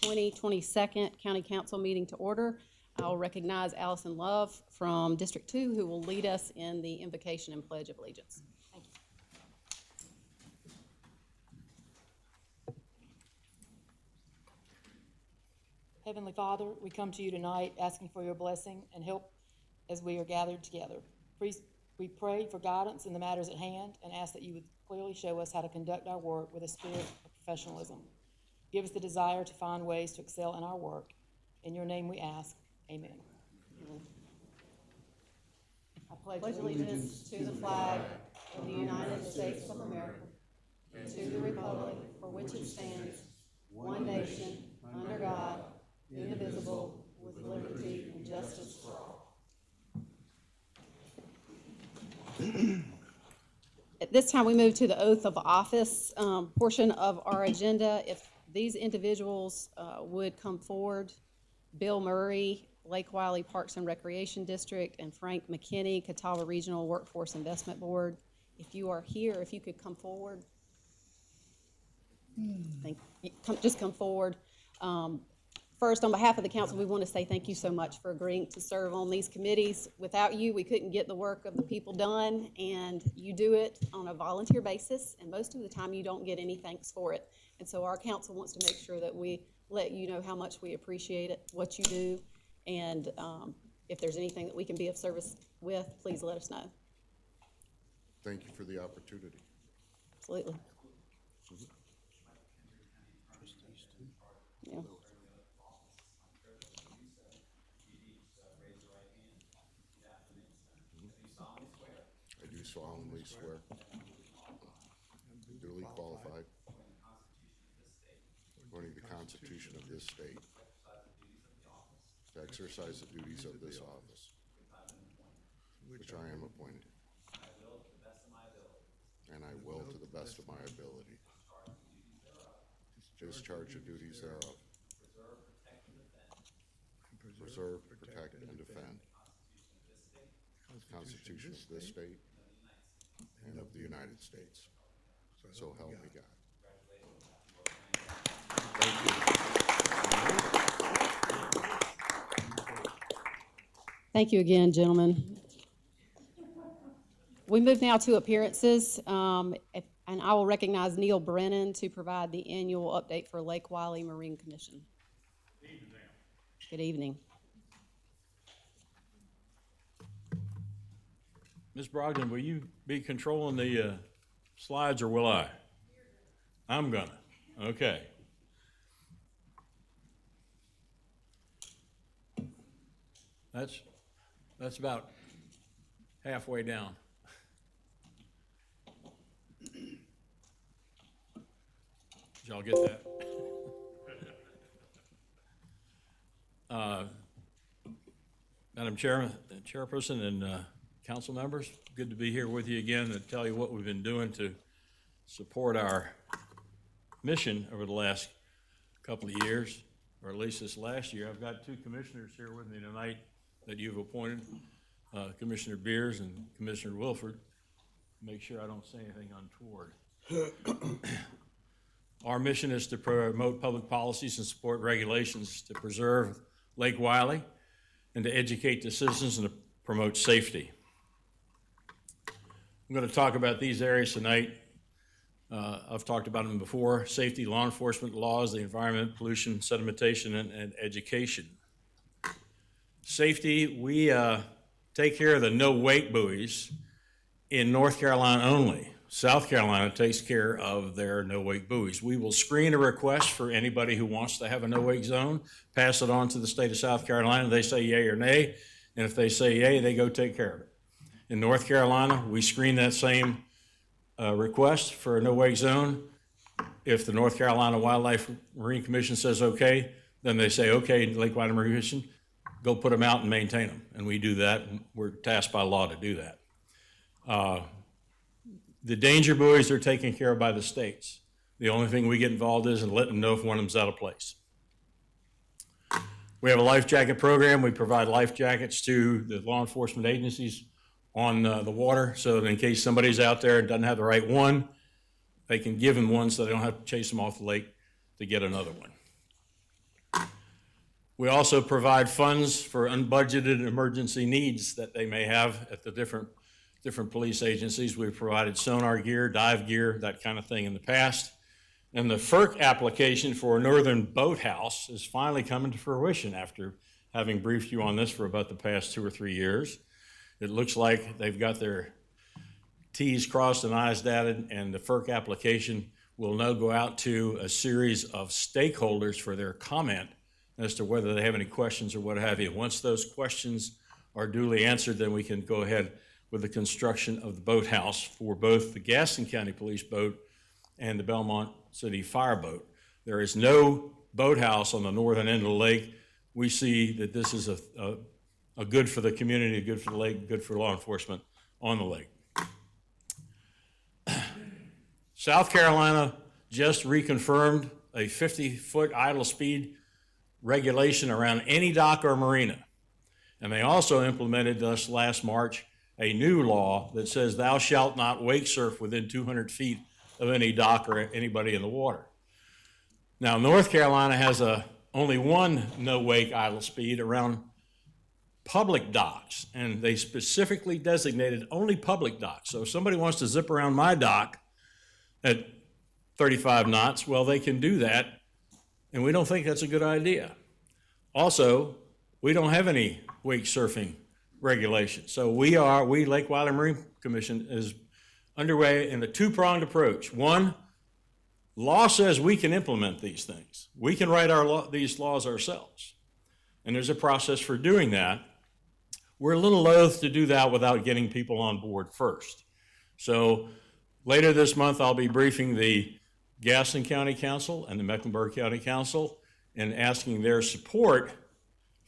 2022 County Council meeting to order. I'll recognize Allison Love from District 2, who will lead us in the invocation and pledge of allegiance. Thank you. Heavenly Father, we come to you tonight asking for your blessing and help as we are gathered together. Please, we pray for guidance in the matters at hand and ask that you would clearly show us how to conduct our work with a spirit of professionalism. Give us the desire to find ways to excel in our work. In your name we ask, amen. I pledge allegiance to the flag of the United States of America and to the republic for which it stands, one nation, under God, indivisible, with liberty and justice for all. At this time, we move to the oath of office portion of our agenda. If these individuals would come forward, Bill Murray, Lake Wylie Parks and Recreation District, and Frank McKinney, Catawba Regional Workforce Investment Board. If you are here, if you could come forward. Just come forward. First, on behalf of the council, we want to say thank you so much for agreeing to serve on these committees. Without you, we couldn't get the work of the people done, and you do it on a volunteer basis, and most of the time you don't get any thanks for it. And so our council wants to make sure that we let you know how much we appreciate it, what you do, and if there's anything that we can be of service with, please let us know. Thank you for the opportunity. Absolutely. Yeah. I do solemnly swear, duly qualified, according to the Constitution of this state, to exercise the duties of this office, which I am appointed, and I will, to the best of my ability, discharge the duties thereof, preserve, protect, and defend the Constitution of this state and of the United States. So help me God. Thank you. Thank you again, gentlemen. We move now to appearances, and I will recognize Neil Brennan to provide the annual update for Lake Wylie Marine Commission. Good evening. Ms. Brogdon, will you be controlling the slides, or will I? I'm gonna. Okay. That's about halfway down. Did y'all get that? Madam Chairperson and council members, good to be here with you again to tell you what we've been doing to support our mission over the last couple of years, or at least this last year. I've got two commissioners here with me tonight that you've appointed, Commissioner Beers and Commissioner Wilford. Make sure I don't say anything untoward. Our mission is to promote public policies and support regulations to preserve Lake Wylie and to educate the citizens and to promote safety. I'm going to talk about these areas tonight. I've talked about them before: safety, law enforcement, laws, the environment, pollution, sedimentation, and education. Safety, we take care of the no-wake buoys in North Carolina only. South Carolina takes care of their no-wake buoys. We will screen a request for anybody who wants to have a no-wake zone, pass it on to the state of South Carolina. They say yay or nay, and if they say yay, they go take care of it. In North Carolina, we screen that same request for a no-wake zone. If the North Carolina Wildlife Marine Commission says okay, then they say, okay, Lake Wylie Marine Commission, go put them out and maintain them. And we do that. We're tasked by law to do that. The danger buoys are taken care of by the states. The only thing we get involved is in letting them know if one of them's out of place. We have a life jacket program. We provide life jackets to the law enforcement agencies on the water, so that in case somebody's out there and doesn't have the right one, they can give them one so they don't have to chase them off the lake to get another one. We also provide funds for unbudgeted emergency needs that they may have at the different police agencies. We've provided sonar gear, dive gear, that kind of thing in the past. And the FERC application for a northern boathouse is finally coming to fruition after having briefed you on this for about the past 2 or 3 years. It looks like they've got their T's crossed and I's dotted, and the FERC application will now go out to a series of stakeholders for their comment as to whether they have any questions or what have you. Once those questions are duly answered, then we can go ahead with the construction of the boathouse for both the Gaston County Police boat and the Belmont City Fire boat. There is no boathouse on the northern end of the lake. We see that this is a good for the community, good for the lake, good for law enforcement on the lake. South Carolina just reconfirmed a 50-foot idle speed regulation around any dock or marina. And they also implemented this last March a new law that says thou shalt not wake surf within 200 feet of any dock or anybody in the water. Now, North Carolina has only one no wake idle speed around public docks, and they specifically designated only public docks. So if somebody wants to zip around my dock at 35 knots, well, they can do that, and we don't think that's a good idea. Also, we don't have any wake surfing regulations. So we, Lake Wiley Marine Commission, is underway in a two-pronged approach. One, law says we can implement these things. We can write these laws ourselves, and there's a process for doing that. We're a little loath to do that without getting people on board first. So later this month, I'll be briefing the Gaston County Council and the Mecklenburg County Council and asking their support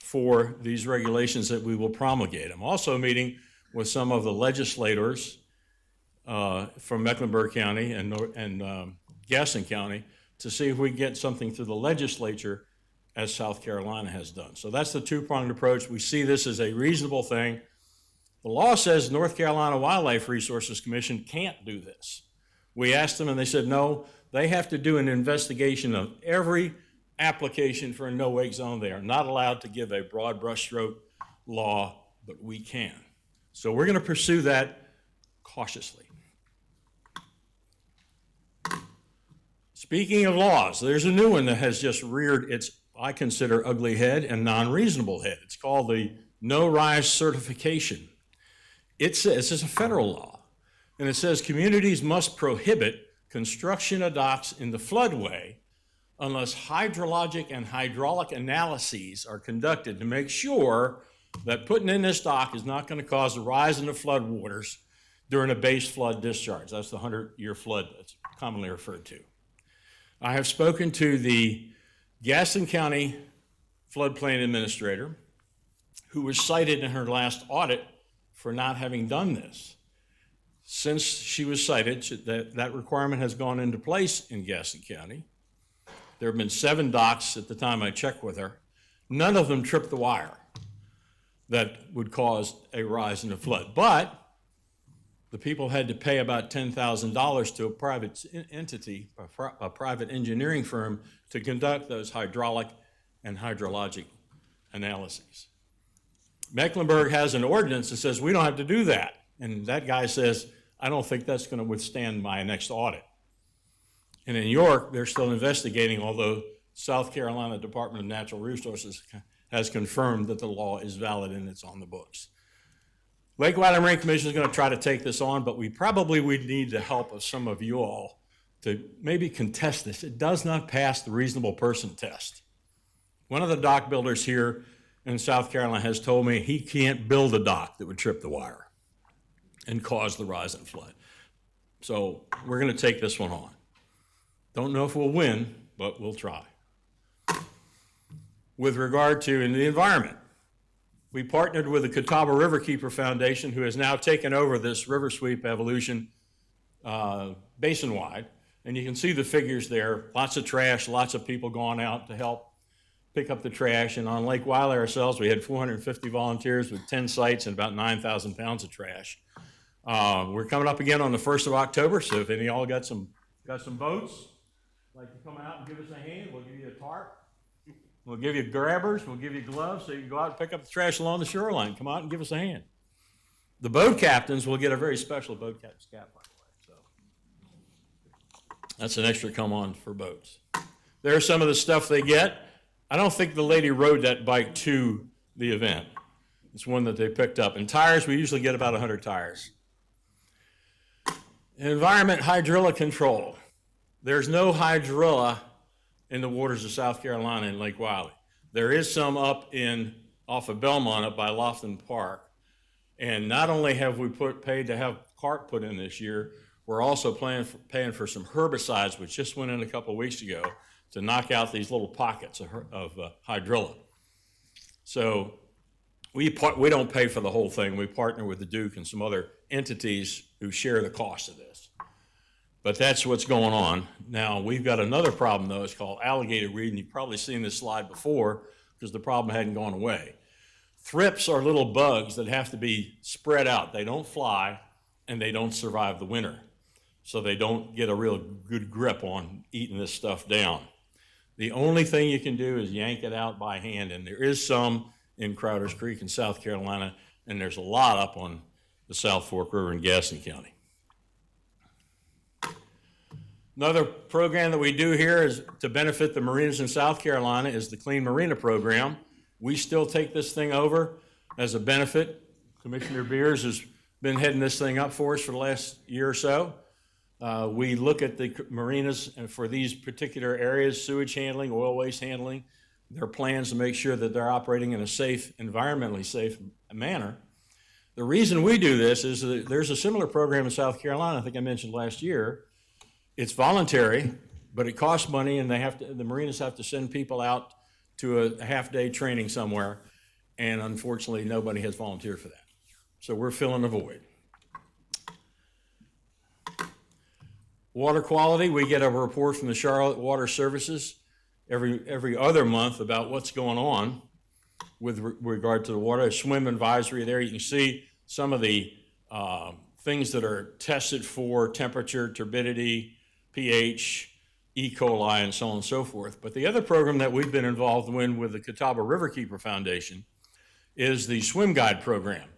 for these regulations that we will promulgate. I'm also meeting with some of the legislators from Mecklenburg County and Gaston County to see if we can get something through the legislature as South Carolina has done. So that's the two-pronged approach. We see this as a reasonable thing. The law says North Carolina Wildlife Resources Commission can't do this. We asked them and they said no, they have to do an investigation of every application for a no-wake zone. They are not allowed to give a broad brushstroke law, but we can. So we're going to pursue that cautiously. Speaking of laws, there's a new one that has just reared its, I consider, ugly head and non-reasonable head. It's called the No Rise Certification. It says, it's a federal law, and it says communities must prohibit construction of docks in the floodway unless hydrologic and hydraulic analyses are conducted to make sure that putting in this dock is not going to cause a rise in the flood waters during a base flood discharge. That's the 100-year flood that's commonly referred to. I have spoken to the Gaston County floodplain administrator, who was cited in her last audit for not having done this. Since she was cited, that requirement has gone into place in Gaston County. There have been 7 docks at the time I checked with her. None of them tripped the wire that would cause a rise in the flood. But the people had to pay about $10,000 to a private entity, a private engineering firm, to conduct those hydraulic and hydrologic analyses. Mecklenburg has an ordinance that says we don't have to do that. And that guy says, I don't think that's going to withstand my next audit. And in York, they're still investigating, although South Carolina Department of Natural Resources has confirmed that the law is valid and it's on the books. Lake Wiley Marine Commission is going to try to take this on, but we probably would need the help of some of you all to maybe contest this. It does not pass the reasonable person test. One of the dock builders here in South Carolina has told me he can't build a dock that would trip the wire and cause the rise in flood. So we're going to take this one on. Don't know if we'll win, but we'll try. With regard to in the environment, we partnered with the Catawba Riverkeeper Foundation, who has now taken over this river sweep evolution basin-wide. And you can see the figures there, lots of trash, lots of people going out to help pick up the trash. And on Lake Wiley ourselves, we had 450 volunteers with 10 sites and about 9,000 pounds of trash. We're coming up again on the 1st of October, so if any of y'all got some boats, like to come out and give us a hand, we'll give you a tarp. We'll give you grabbers, we'll give you gloves, so you can go out and pick up the trash along the shoreline. Come out and give us a hand. The boat captains will get a very special boat captain's cap, by the way. So that's an extra come on for boats. There's some of the stuff they get. I don't think the lady rode that bike to the event. It's one that they picked up. And tires, we usually get about 100 tires. Environment hydrilla control. There's no hydrilla in the waters of South Carolina and Lake Wylie. There is some up off of Belmont up by Lofton Park. And not only have we paid to have carp put in this year, we're also paying for some herbicides, which just went in a couple of weeks ago, to knock out these little pockets of hydrilla. So we don't pay for the whole thing. We partner with the Duke and some other entities who share the cost of this. But that's what's going on. Now, we've got another problem, though. It's called alligator weed, and you've probably seen this slide before because the problem hadn't gone away. Thrips are little bugs that have to be spread out. They don't fly, and they don't survive the winter. So they don't get a real good grip on eating this stuff down. The only thing you can do is yank it out by hand, and there is some in Crowder's Creek in South Carolina, and there's a lot up on the South Fork River in Gaston County. Another program that we do here is to benefit the marinas in South Carolina is the Clean Marina Program. We still take this thing over as a benefit. Commissioner Beers has been heading this thing up for us for the last year or so. We look at the marinas and for these particular areas, sewage handling, oil waste handling, their plans to make sure that they're operating in a safe, environmentally safe manner. The reason we do this is that there's a similar program in South Carolina, I think I mentioned last year. It's voluntary, but it costs money, and the marinas have to send people out to a half-day training somewhere, and unfortunately, nobody has volunteered for that. So we're filling a void. Water quality, we get a report from the Charlotte Water Services every other month about what's going on with regard to the water. A swim advisory there. You can see some of the things that are tested for temperature, turbidity, pH, E. coli, and so on and so forth. But the other program that we've been involved in with the Catawba Riverkeeper Foundation is the Swim Guide program.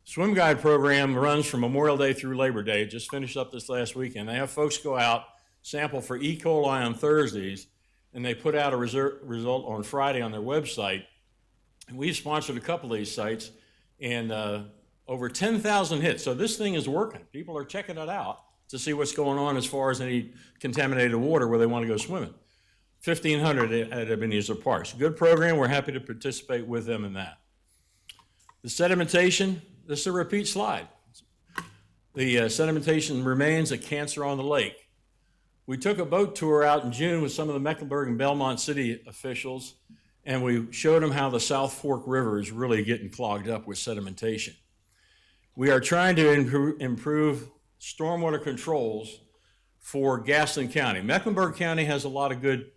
Swim Guide program runs from Memorial Day through Labor Day. It just finished up this last weekend. They have folks go out, sample for E. coli on Thursdays, and they put out a result on Friday on their website. And we've sponsored a couple of these sites, and over 10,000 hits. So this thing is working. People are checking it out to see what's going on as far as any contaminated water where they want to go swimming. 1,500 at Ebenezer Parks. Good program. We're happy to participate with them in that. The sedimentation, this is a repeat slide. The sedimentation remains a cancer on the lake. We took a boat tour out in June with some of the Mecklenburg and Belmont City officials, and we showed them how the South Fork River is really getting clogged up with sedimentation. We are trying to improve stormwater controls for Gaston County. Mecklenburg County has a lot of good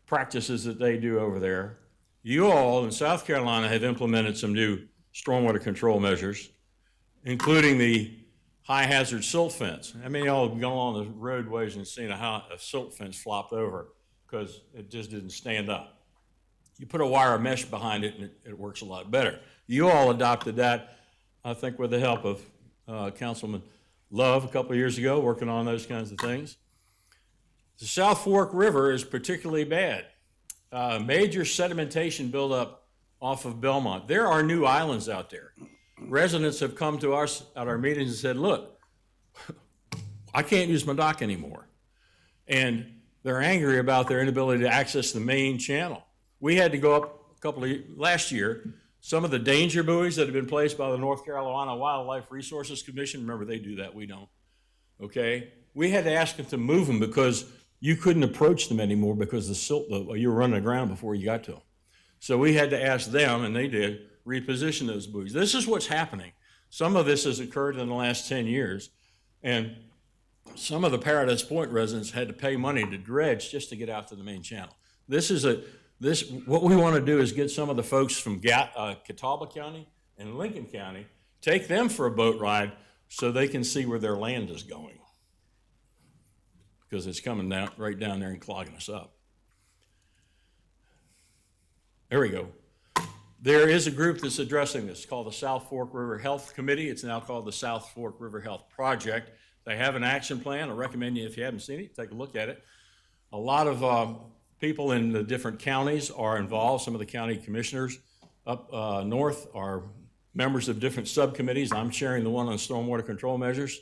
practices that they do over there. You all in South Carolina have implemented some new stormwater control measures, including the high hazard silt fence. How many of y'all have gone along the roadways and seen a silt fence flopped over because it just didn't stand up? You put a wire mesh behind it and it works a lot better. You all adopted that, I think, with the help of Councilman Love a couple of years ago, working on those kinds of things. The South Fork River is particularly bad. Major sedimentation buildup off of Belmont. There are new islands out there. Residents have come to us at our meetings and said, look, I can't use my dock anymore. And they're angry about their inability to access the main channel. We had to go up last year, some of the danger buoys that have been placed by the North Carolina Wildlife Resources Commission. Remember, they do that, we don't. Okay? We had to ask them to move them because you couldn't approach them anymore because the silt, you were running aground before you got to them. So we had to ask them, and they did, reposition those buoys. This is what's happening. Some of this has occurred in the last 10 years, and some of the Paradise Point residents had to pay money to dredge just to get out to the main channel. What we want to do is get some of the folks from Catawba County and Lincoln County, take them for a boat ride so they can see where their land is going, because it's coming down right down there and clogging us up. There we go. There is a group that's addressing this called the South Fork River Health Committee. It's now called the South Fork River Health Project. They have an action plan. I recommend you, if you haven't seen it, take a look at it. A lot of people in the different counties are involved. Some of the county commissioners up north are members of different subcommittees. I'm chairing the one on stormwater control measures.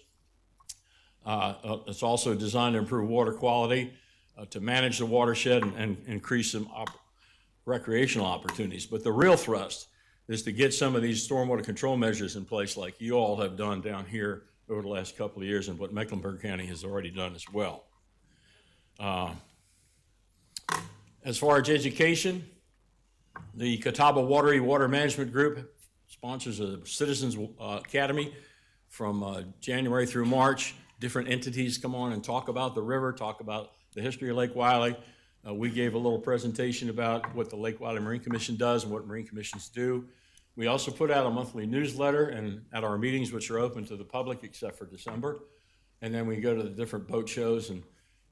It's also designed to improve water quality, to manage the watershed and increase some recreational opportunities. But the real thrust is to get some of these stormwater control measures in place like you all have done down here over the last couple of years and what Mecklenburg County has already done as well. As far as education, the Catawba Watery Water Management Group sponsors a Citizens Academy from January through March. Different entities come on and talk about the river, talk about the history of Lake Wylie. We gave a little presentation about what the Lake Wylie Marine Commission does and what Marine Commissions do. We also put out a monthly newsletter and at our meetings, which are open to the public except for December. And then we go to the different boat shows and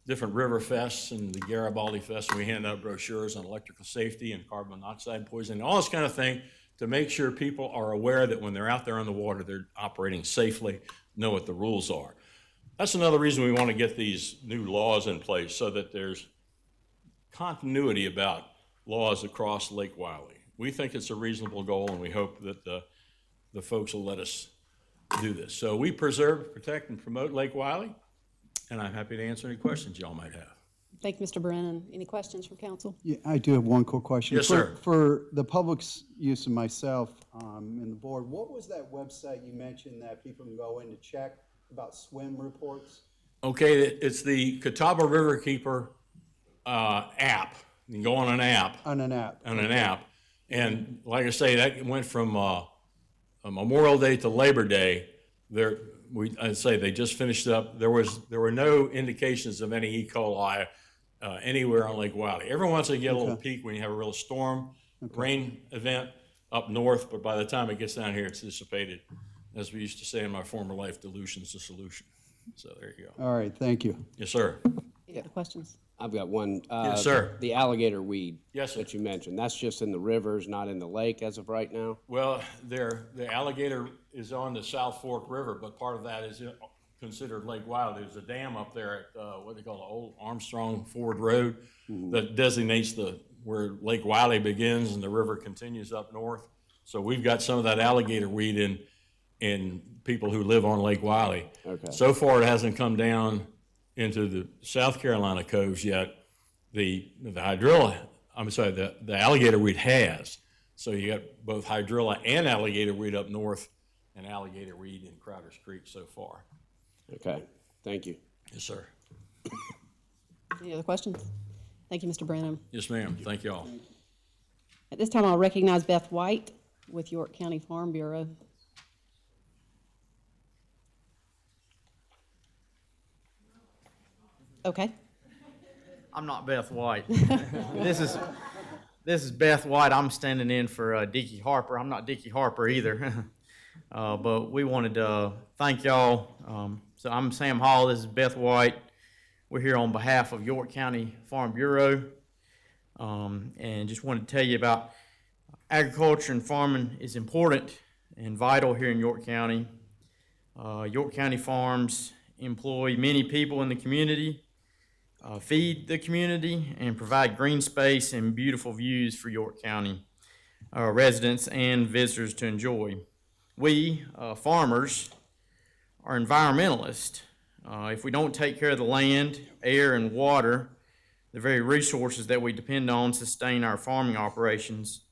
different river fests and the Garibaldi Fest, and we hand out brochures on electrical safety and carbon monoxide poisoning, all this kind of thing to make sure people are aware that when they're out there on the water, they're operating safely, know what the rules are. That's another reason we want to get these new laws in place so that there's continuity about laws across Lake Wylie. We think it's a reasonable goal, and we hope that the folks will let us do this. So we preserve, protect, and promote Lake Wylie, and I'm happy to answer any questions y'all might have. Thank you, Mr. Brennan. Any questions from council? Yeah, I do have one quick question. Yes, sir. For the public's use and myself and the board, what was that website you mentioned that people can go in to check about swim reports? Okay, it's the Catawba Riverkeeper app. You can go on an app. On an app. On an app. And like I say, that went from Memorial Day to Labor Day. I'd say they just finished up. There were no indications of any E. coli anywhere on Lake Wylie. Every once in a while you get a little peak when you have a real storm, rain event up north, but by the time it gets down here, it's dissipated. As we used to say in my former life, dilution's the solution. So there you go. All right, thank you. Yes, sir. Any other questions? I've got one. Yes, sir. The alligator weed. Yes, sir. That you mentioned. That's just in the rivers, not in the lake as of right now? Well, the alligator is on the South Fork River, but part of that is considered Lake Wylie. There's a dam up there at what they call the Old Armstrong Ford Road that designates where Lake Wylie begins and the river continues up north. So we've got some of that alligator weed in people who live on Lake Wylie. Okay. So far, it hasn't come down into the South Carolina coves yet. The alligator weed has. So you got both hydrilla and alligator weed up north and alligator weed in Crowder's Creek so far. Okay, thank you. Yes, sir. Any other questions? Thank you, Mr. Brennan. Yes, ma'am. Thank you all. At this time, I'll recognize Beth White with York County Farm Bureau. Okay. I'm not Beth White. This is Beth White. I'm standing in for Dickie Harper. I'm not Dickie Harper either. But we wanted to thank y'all. So I'm Sam Hall. This is Beth White. We're here on behalf of York County Farm Bureau. And just wanted to tell you about agriculture and farming is important and vital here in York County. York County farms employ many people in the community, feed the community, and provide green space and beautiful views for York County residents and visitors to enjoy. We, farmers, are environmentalists. If we don't take care of the land, air, and water, the very resources that we depend on to sustain our farming operations,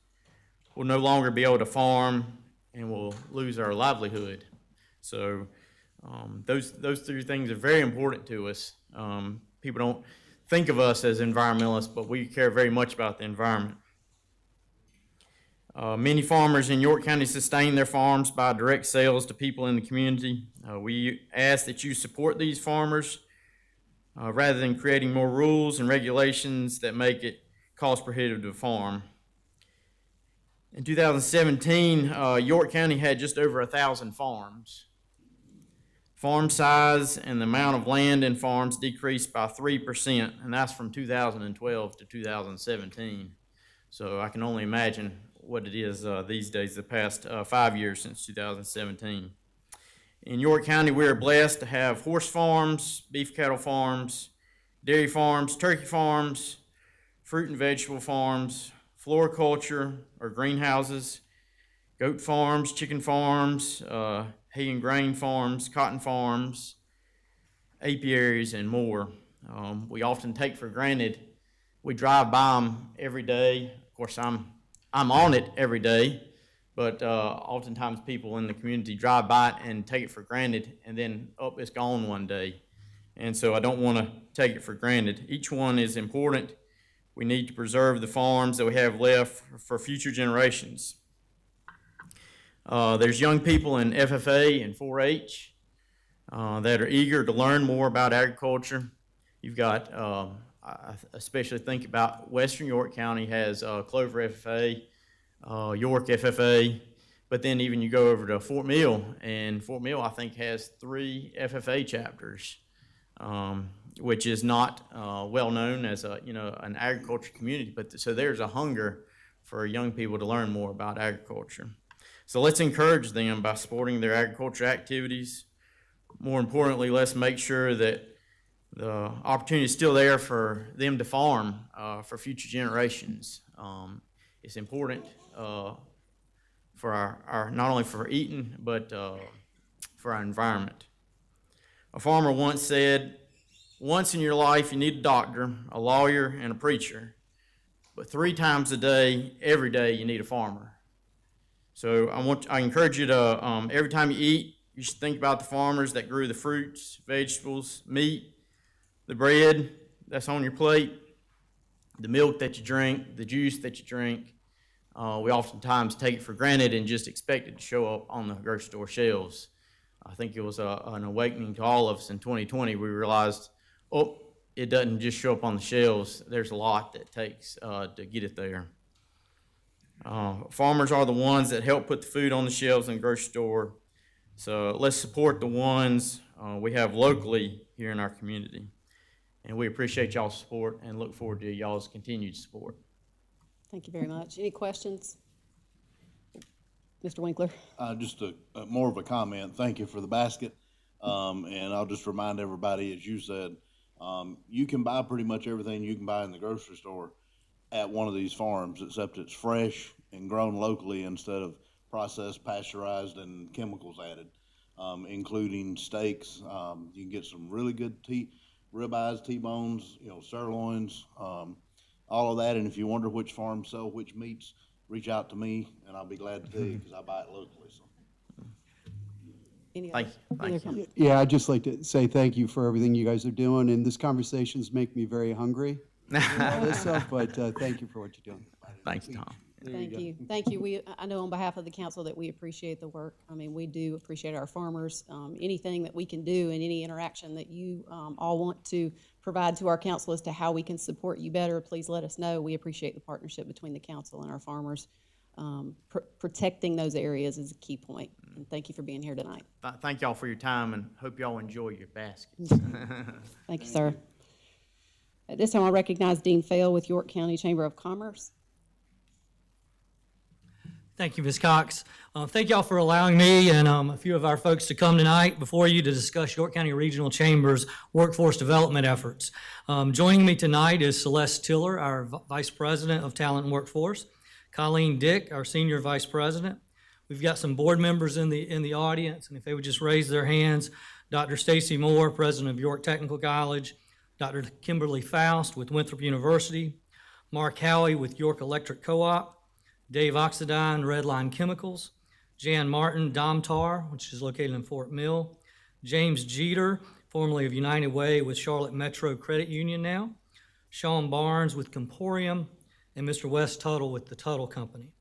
we'll no longer be able to farm and we'll lose our livelihood. So those three things are very important to us. People don't think of us as environmentalists, but we care very much about the environment. Many farmers in York County sustain their farms by direct sales to people in the community. We ask that you support these farmers rather than creating more rules and regulations that make it cost prohibitive to farm. In 2017, York County had just over 1,000 farms. Farm size and the amount of land in farms decreased by 3%, and that's from 2012 to 2017. So I can only imagine what it is these days, the past 5 years since 2017. In York County, we are blessed to have horse farms, beef cattle farms, dairy farms, turkey farms, fruit and vegetable farms, floriculture or greenhouses, goat farms, chicken farms, hay and grain farms, cotton farms, apiaries, and more. We often take for granted. We drive by them every day. Of course, I'm on it every day, but oftentimes people in the community drive by it and take it for granted, and then, oh, it's gone one day. And so I don't want to take it for granted. Each one is important. We need to preserve the farms that we have left for future generations. There's young people in FFA and 4-H that are eager to learn more about agriculture. You've got, I especially think about Western York County has Clover FFA, York FFA, but then even you go over to Fort Mill, and Fort Mill I think has 3 FFA chapters, which is not well known as an agriculture community. But so there's a hunger for young people to learn more about agriculture. So let's encourage them by supporting their agriculture activities. More importantly, let's make sure that the opportunity is still there for them to farm for future generations. It's important for our not only for eating, but for our environment. A farmer once said, "Once in your life you need a doctor, a lawyer, and a preacher, but 3 times a day, every day, you need a farmer." So I encourage you to, every time you eat, you should think about the farmers that grew the fruits, vegetables, meat, the bread that's on your plate, the milk that you drink, the juice that you drink. We oftentimes take it for granted and just expect it to show up on the grocery store shelves. I think it was an awakening to all of us in 2020. We realized, it doesn't just show up on the shelves. There's a lot that takes to get it there. Farmers are the ones that help put the food on the shelves in the grocery store. So let's support the ones we have locally here in our community. And we appreciate y'all's support and look forward to y'all's continued support. Thank you very much. Any questions? Mr. Winkler? Just more of a comment. Thank you for the basket. And I'll just remind everybody, as you said, you can buy pretty much everything you can buy in the grocery store at one of these farms, except it's fresh and grown locally instead of processed, pasteurized, and chemicals added, including steaks. You can get some really good ribeyes, T-bones, sirloins, all of that. And if you wonder which farms sell which meats, reach out to me, and I'll be glad to tell you because I buy it locally. So. Any Thank other- you. any other comments? Yeah, I'd just like to say thank you for everything you guys are doing, and this conversations make me very hungry. All this stuff, but thank you for what you're doing. Thanks, Tom. Thank you. Thank you. I know on behalf of the council that we appreciate the work. I mean, we do appreciate our farmers. Anything that we can do and any interaction that you all want to provide to our council as to how we can support you better, please let us know. We appreciate the partnership between the council and our farmers. Protecting those areas is a key point. And thank you for being here tonight. Thank y'all for your time and hope y'all enjoy your baskets. Thank you, sir. At this time, I recognize Dean Fail with York County Chamber of Commerce. Thank you, Ms. Cox. Thank y'all for allowing me and a few of our folks to come tonight before you to discuss York County Regional Chamber's workforce development efforts. Joining me tonight is Celeste Tiller, our Vice President of Talent and Workforce, Colleen Dick, our Senior Vice President. We've got some board members in the audience, and if they would just raise their hands, Dr. Stacy Moore, President of York Technical College, Dr. Kimberly Faust with Winthrop University, Mark Howey with York Electric Co-op, Dave Oxidine, Redline Chemicals, Jan Martin, Domtar, which is located in Fort Mill, James Jeter, formerly of United Way with Charlotte Metro Credit Union now, Sean Barnes with Comporium, and Mr. Wes Tuttle with the Tuttle Company.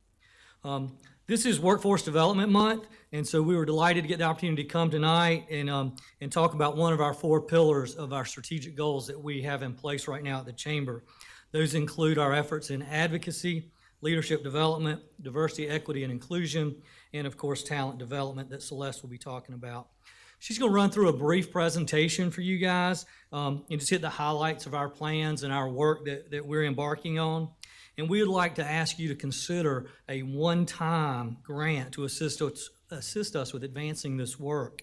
This is Workforce Development Month, and so we were delighted to get the opportunity to come tonight and talk about one of our 4 pillars of our strategic goals that we have in place right now at the Chamber. Those include our efforts in advocacy, leadership development, diversity, equity, and inclusion, and of course, talent development that Celeste will be talking about. She's going to run through a brief presentation for you guys and just hit the highlights of our plans and our work that we're embarking on. And we would like to ask you to consider a one-time grant to assist us with advancing this work.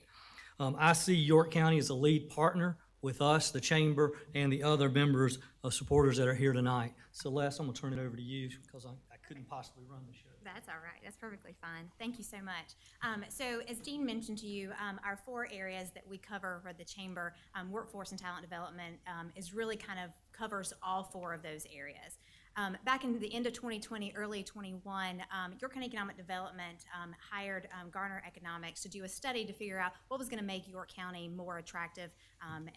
I see York County as a lead partner with us, the chamber, and the other members of supporters that are here tonight. Celeste, I'm gonna turn it over to you because I couldn't possibly run the show. That's all right. That's perfectly fine. Thank you so much. So as Dean mentioned to you, our 4 areas that we cover for the chamber, workforce and talent development, is really kind of covers all 4 of those areas. Back in the end of 2020, early 21, York County Economic Development hired Garner Economics to do a study to figure out what was going to make York County more attractive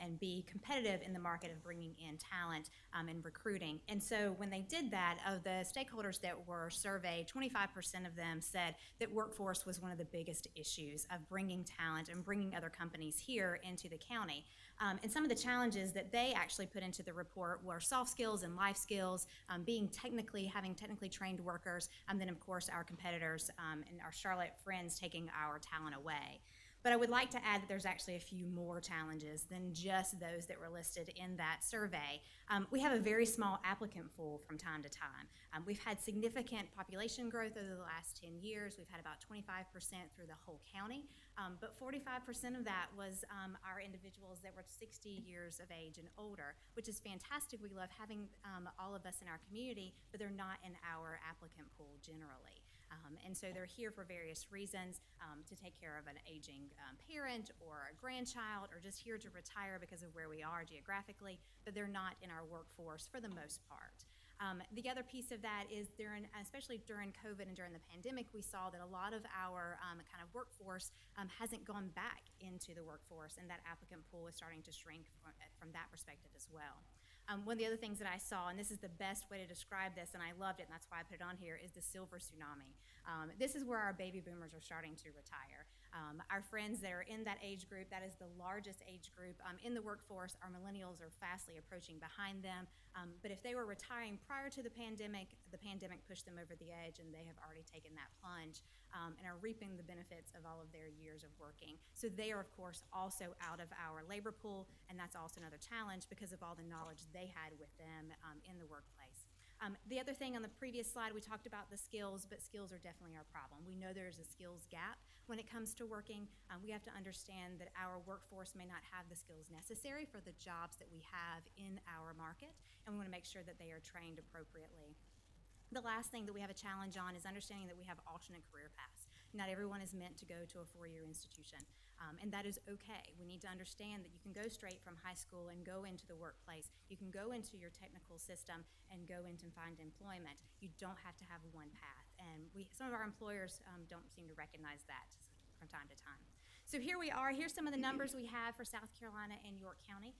and be competitive in the market of bringing in talent and recruiting. And so when they did that, of the stakeholders that were surveyed, 25% of them said that workforce was one of the biggest issues of bringing talent and bringing other companies here into the county. And some of the challenges that they actually put into the report were soft skills and life skills, having technically trained workers, and then of course our competitors and our Charlotte friends taking our talent away. But I would like to add that there's actually a few more challenges than just those that were listed in that survey. We have a very small applicant pool from time to time. We've had significant population growth over the last 10 years. We've had about 25% through the whole county, but 45% of that was our individuals that were 60 years of age and older, which is fantastic. We love having all of us in our community, but they're not in our applicant pool generally. And so they're here for various reasons, to take care of an aging parent or a grandchild, or just here to retire because of where we are geographically, but they're not in our workforce for the most part. The other piece of that is especially during COVID and during the pandemic, we saw that a lot of our kind of workforce hasn't gone back into the workforce, and that applicant pool is starting to shrink from that perspective as well. One of the other things that I saw, and this is the best way to describe this, and I loved it, and that's why I put it on here, is the silver tsunami. This is where our baby boomers are starting to retire. Our friends that are in that age group, that is the largest age group in the workforce. Our millennials are fastly approaching behind them. But if they were retiring prior to the pandemic pushed them over the edge, and they have already taken that plunge and are reaping the benefits of all of their years of working. So they are, of course, also out of our labor pool, and that's also another challenge because of all the knowledge they had with them in the workplace. The other thing on the previous slide, we talked about the skills, but skills are definitely our problem. We know there's a skills gap when it comes to working. We have to understand that our workforce may not have the skills necessary for the jobs that we have in our market, and we want to make sure that they are trained appropriately. The last thing that we have a challenge on is understanding that we have alternate career paths. Not everyone is meant to go to a 4-year institution, and that is okay. We need to understand that you can go straight from high school and go into the workplace. You can go into your technical system and go into and find employment. You don't have to have one path, and some of our employers don't seem to recognize that from time to time. So here we are. Here's some of the numbers we have for South Carolina and York County.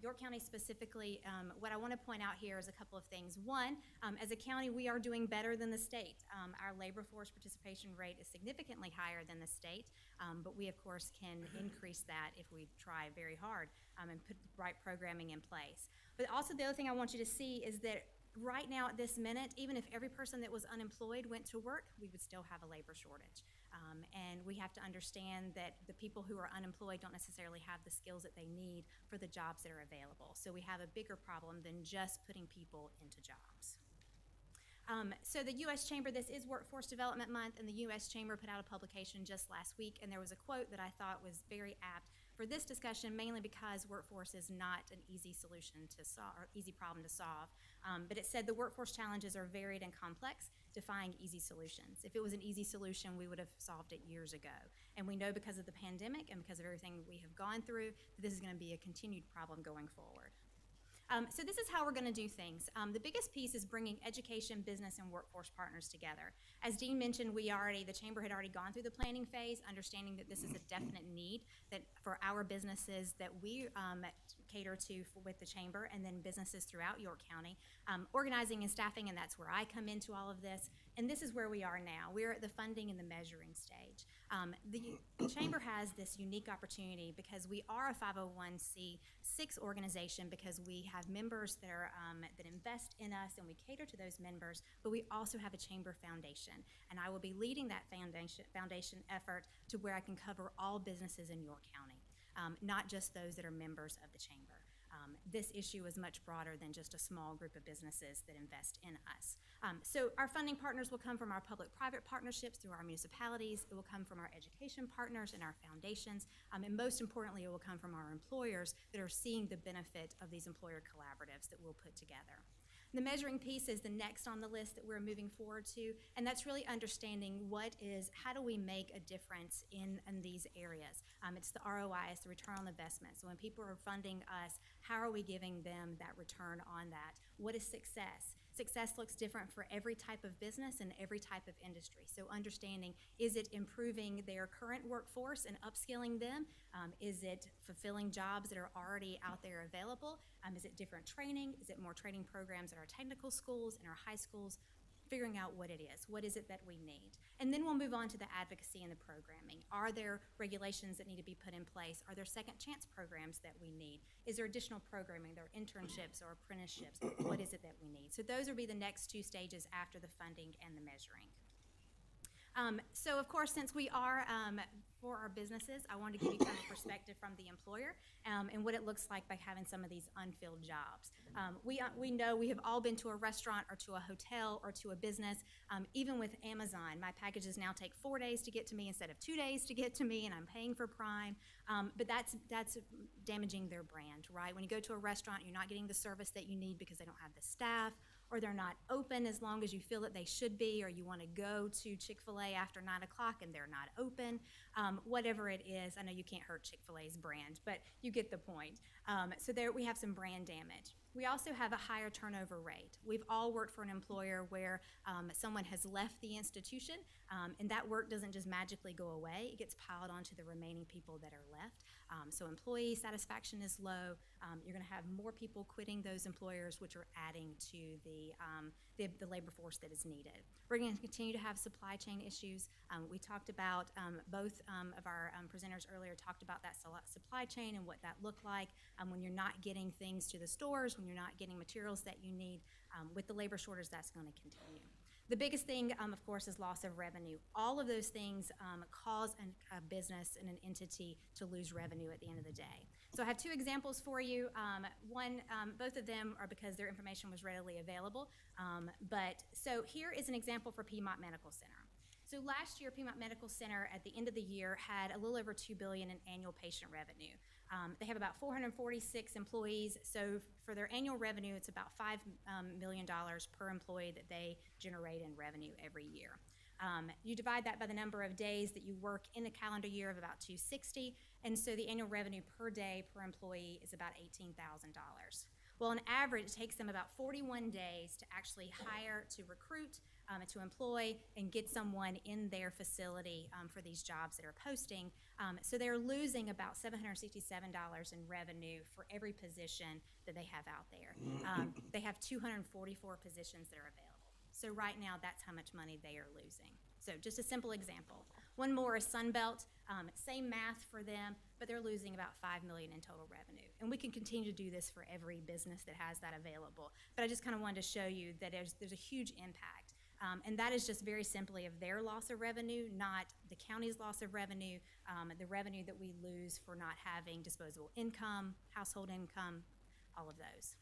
York County specifically, what I want to point out here is a couple of things. One, as a county, we are doing better than the state. Our labor force participation rate is significantly higher than the state, but we, of course, can increase that if we try very hard and put the right programming in place. But also the other thing I want you to see is that right now at this minute, even if every person that was unemployed went to work, we would still have a labor shortage. And we have to understand that the people who are unemployed don't necessarily have the skills that they need for the jobs that are available. So we have a bigger problem than just putting people into jobs. So the U.S. Chamber, this is Workforce Development Month, and the U.S. Chamber put out a publication just last week, and there was a quote that I thought was very apt for this discussion, mainly because workforce is not an easy solution to solve, or easy problem to solve. But it said the workforce challenges are varied and complex, defying easy solutions. If it was an easy solution, we would have solved it years ago. And we know because of the pandemic and because of everything we have gone through, that this is going to be a continued problem going forward. So this is how we're going to do things. The biggest piece is bringing education, business, and workforce partners together. As Dean mentioned, the Chamber had already gone through the planning phase, understanding that this is a definite need that for our businesses that we cater to with the Chamber, and then businesses throughout York County, organizing and staffing, and that's where I come into all of this. And this is where we are now. We're at the funding and the measuring stage. The Chamber has this unique opportunity because we are a 501c6 organization, because we have members that are that invest in us, and we cater to those members, but we also have a Chamber Foundation, and I will be leading that foundation effort to where I can cover all businesses in York County, not just those that are members of the Chamber. This issue is much broader than just a small group of businesses that invest in us. So our funding partners will come from our public-private partnerships through our municipalities. It will come from our education partners and our foundations. And most importantly, it will come from our employers that are seeing the benefit of these employer collaboratives that we'll put together. The measuring piece is the next on the list that we're moving forward to, and that's really understanding how do we make a difference in these areas. It's the ROI, it's the return on investment. So when people are funding us, how are we giving them that return on that? What is success? Success looks different for every type of business and every type of industry. So understanding, is it improving their current workforce and upskilling them? Is it fulfilling jobs that are already out there available? Is it different training? Is it more training programs at our technical schools and our high schools? Figuring out what it is. What is it that we need? And then we'll move on to the advocacy and the programming. Are there regulations that need to be put in place? Are there second chance programs that we need? Is there additional programming? There are internships or apprenticeships? What is it that we need? So those will be the next two stages after the funding and the measuring. So of course, since we are for our businesses, I wanted to give you kind of a perspective from the employer and what it looks like by having some of these unfilled jobs. We know we have all been to a restaurant or to a hotel or to a business. Even with Amazon, my packages now take 4 days to get to me instead of 2 days to get to me, and I'm paying for Prime. But that's damaging their brand, right? When you go to a restaurant, you're not getting the service that you need because they don't have the staff, or they're not open as long as you feel that they should be, or you want to go to Chick-fil-A after 9 o'clock and they're not open. Whatever it is, I know you can't hurt Chick-fil-A's brand, but you get the point. So there we have some brand damage. We also have a higher turnover rate. We've all worked for an employer where someone has left the institution, and that work doesn't just magically go away. It gets piled onto the remaining people that are left. So employee satisfaction is low. You're going to have more people quitting those employers, which are adding to the labor force that is needed. We're going to continue to have supply chain issues. We talked about, both of our presenters earlier talked about that supply chain and what that looked like when you're not getting things to the stores, when you're not getting materials that you need. With the labor shortage, that's going to continue. The biggest thing, of course, is loss of revenue. All of those things cause a business and an entity to lose revenue at the end of the day. So I have two examples for you. Both of them are because their information was readily available. So here is an example for Piedmont Medical Center. So last year, Piedmont Medical Center at the end of the year had a little over $2 billion in annual patient revenue. They have about 446 employees, so for their annual revenue, it's about $5 million per employee that they generate in revenue every year. You divide that by the number of days that you work in a calendar year of about 260, and so the annual revenue per day per employee is about $18,000. Well, on average, it takes them about 41 days to actually hire, to recruit, to employ, and get someone in their facility for these jobs that are posting. So they're losing about $767 in revenue for every position that they have out there. They have 244 positions that are available. So right now, that's how much money they are losing. So just a simple example. One more is Sunbelt. Same math for them, but they're losing about $5 million in total revenue. And we can continue to do this for every business that has that available. But I just kind of wanted to show you that there's a huge impact. And that is just very simply of their loss of revenue, not the county's loss of revenue, the revenue that we lose for not having disposable income, household income, all of those.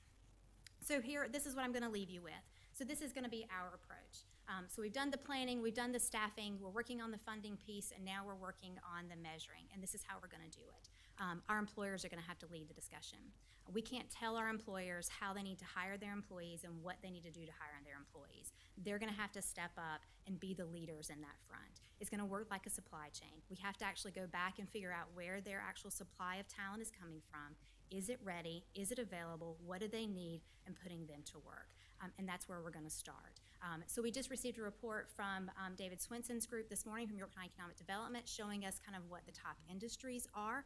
So here, this is what I'm going to leave you with. So this is going to be our approach. So we've done the planning, we've done the staffing, we're working on the funding piece, and now we're working on the measuring, and this is how we're going to do it. Our employers are going to have to lead the discussion. We can't tell our employers how they need to hire their employees and what they need to do to hire their employees. They're going to have to step up and be the leaders in that front. It's going to work like a supply chain. We have to actually go back and figure out where their actual supply of talent is coming from. Is it ready? Is it available? What do they need? And putting them to work. And that's where we're going to start. So we just received a report from David Swenson's group this morning from Yorktown Economic Development showing us kind of what the top industries are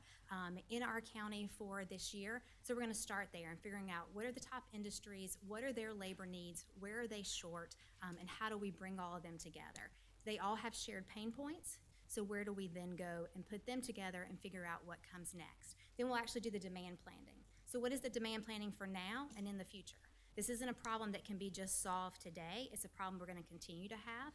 in our county for this year. So we're going to start there and figuring out what are the top industries, what are their labor needs, where are they short, and how do we bring all of them together. They all have shared pain points. So where do we then go and put them together and figure out what comes next? Then we'll actually do the demand planning. So what is the demand planning for now and in the future? This isn't a problem that can be just solved today. It's a problem we're going to continue to have